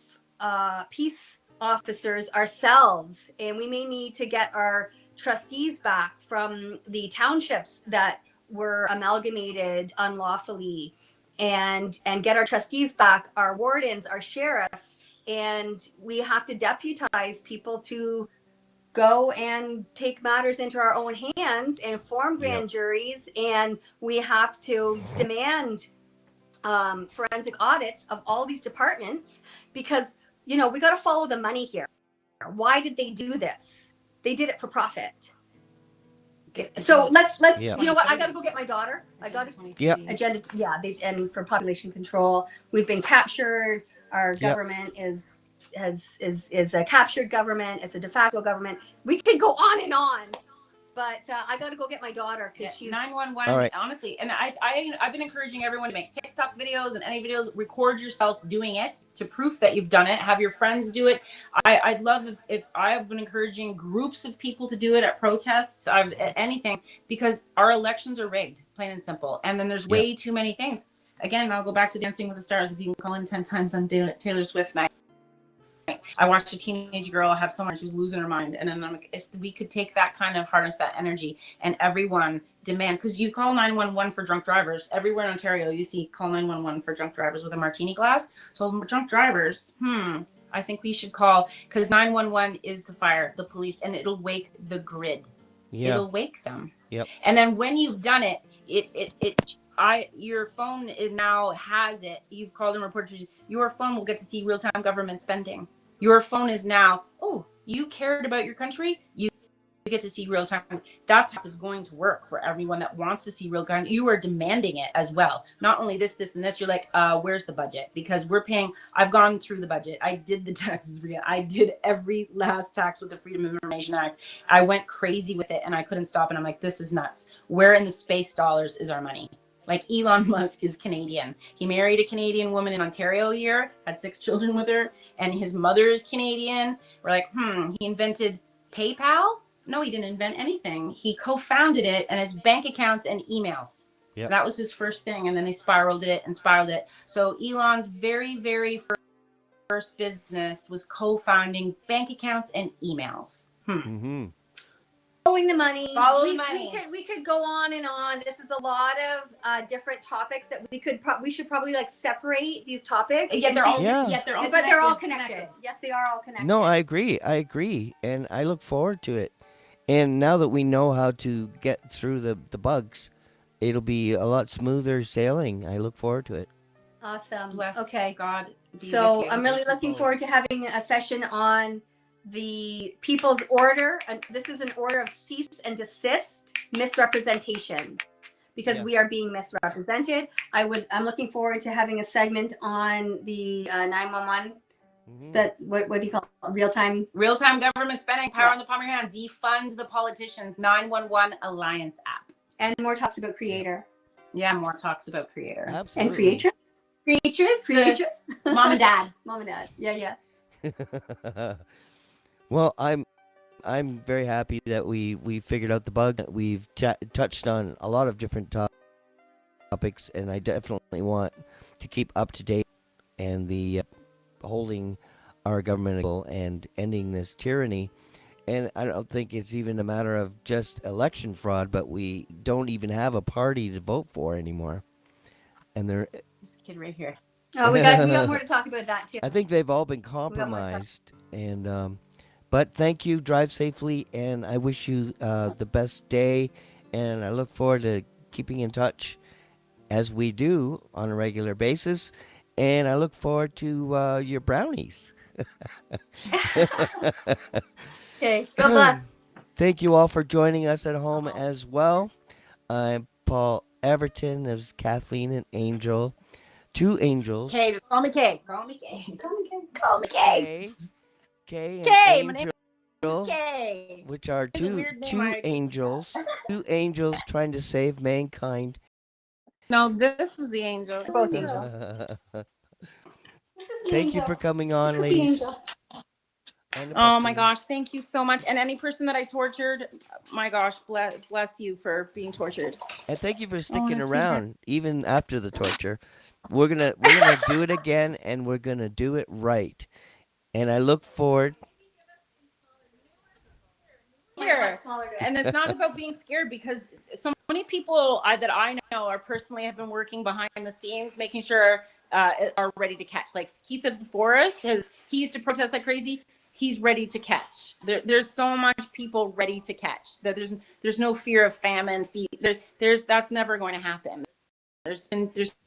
peace officers ourselves, and we may need to get our trustees back from the townships that were amalgamated unlawfully, and get our trustees back, our wardens, our sheriffs, and we have to deputize people to go and take matters into our own hands and form grand juries, and we have to demand forensic audits of all these departments, because we got to follow the money here. Why did they do this? They did it for profit. So let's you know what, I gotta go get my daughter. I got agenda. And for population control, we've been captured. Our government is a captured government. It's a de facto government. We could go on and on, but I got to go get my daughter because she's 911. Right. Honestly, and I've been encouraging everyone to make TikTok videos and any videos. Record yourself doing it to proof that you've done it. Have your friends do it. I'd love if I've been encouraging groups of people to do it at protests. Anything, because our elections are rigged, plain and simple. And then there's way too many things. Again, I'll go back to Dancing with the Stars. If you can call in 10 times on Taylor Swift night. I watched a teenage girl have so much, she was losing her mind. And then I'm like, if we could take that kind of harness that energy and everyone demand, because you call 911 for drunk drivers. Everywhere in Ontario, you see call 911 for drunk drivers with a martini glass. So drunk drivers, I think we should call, because 911 is the fire, the police, and it'll wake the grid. It'll wake them. And then when you've done it, your phone now has it. You've called and reported. Your phone will get to see real-time government spending. Your phone is now, you cared about your country. You get to see real-time. That's how it's going to work for everyone that wants to see real-time. You are demanding it as well. Not only this, and this. You're like, where's the budget? Because we're paying. I've gone through the budget. I did the taxes. I did every last tax with the Freedom of Information Act. I went crazy with it, and I couldn't stop. And I'm like, this is nuts. Where in the space dollars is our money? Like Elon Musk is Canadian. He married a Canadian woman in Ontario here, had 6 children with her, and his mother is Canadian. We're like, he invented PayPal? No, he didn't invent anything. He co-founded it, and it's bank accounts and emails. That was his first thing, and then they spiraled it. So Elon's very, very first business was co-founding bank accounts and emails. Following the money. Follow the money. We could go on and on. This is a lot of different topics that we should probably like separate these topics. They're all connected. Yes, they are all connected. No, I agree, and I look forward to it. And now that we know how to get through the bugs, it'll be a lot smoother sailing. I look forward to it. Awesome. Bless okay. God. So I'm really looking forward to having a session on the People's Order. This is an order of cease and desist misrepresentation, because we are being misrepresented. I'm looking forward to having a segment on the 911. What do you call it? Real-time government spending, power in the palm of your hand. Defund the politicians. 911 Alliance app. And more talks about Creator. Yeah, more talks about Creator. Absolutely. And Creatress. Mom and Dad. Yeah. Well, I'm very happy that we figured out the bug. We've touched on a lot of different topics, and I definitely want to keep up to date and the holding our government and ending this tyranny. And I don't think it's even a matter of just election fraud, but we don't even have a party to vote for anymore. And this kid right here. Oh, we got more to talk about that too. I think they've all been compromised, and but thank you. Drive safely, and I wish you the best day. And I look forward to keeping in touch as we do on a regular basis. And I look forward to your brownies. Okay, God bless. Thank you all for joining us at home as well. I'm Paul Everton. There's Kathleen and Angel. 2 angels. Kay, just call me Kay. Call me Kay. Kay and Kay, my Angel, name is Kay. which are It's a two weird name, angels. 2 angels trying to save mankind. No, this is the angel. Both angels. Thank you for coming on, ladies. Oh my gosh, thank you so much. And any person that I tortured, my gosh, bless you for being tortured. And thank you for sticking around, even after the torture. We're gonna do it again, and we're gonna do it right. And I look forward. Here. And it's not about being scared, because so many people that I know are personally have been working behind the scenes, making sure are ready to catch. Like Keith of the Forest he used to protest like crazy. He's ready to catch. There's so much people ready to catch that there's no fear of famine. That's never going to happen. There's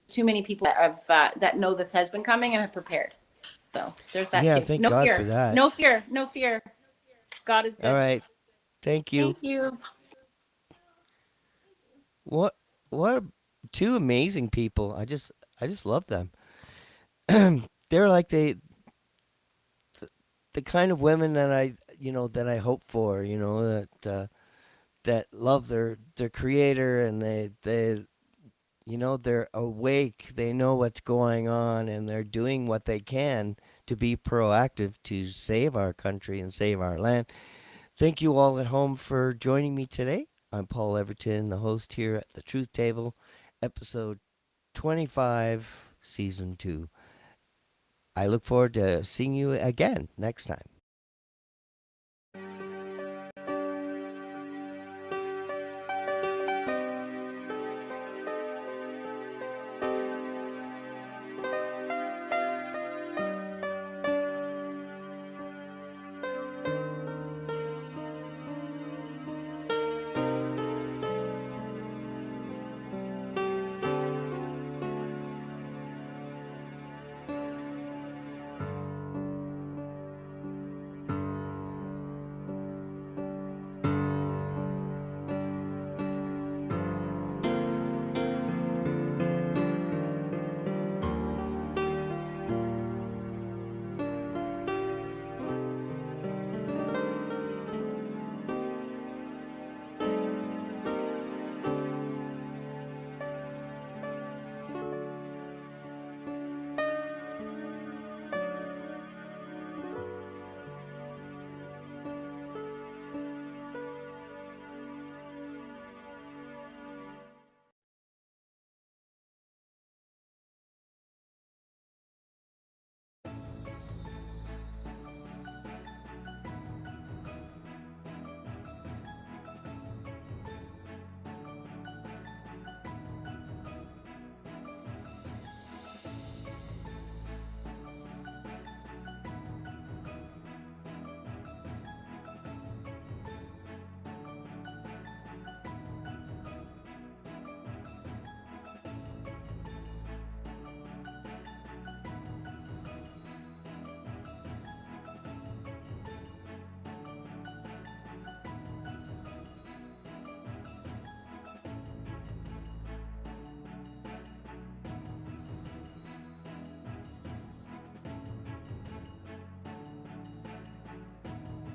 too many people that have that know this has been coming and have prepared. So there's that Yeah, too. thank No God for fear. that. No fear. No fear. God is All good. right, thank you. Thank you. What what two amazing people. I just love them. They're like the kind of women that that I hope for, that love their creator, and they're awake, they know what's going on, and they're doing what they can to be proactive to save our country and save our land. Thank you all at home for joining me today. I'm Paul Everton, the host here at the Truth Table, episode 25, season 2. I look forward to seeing you again next time.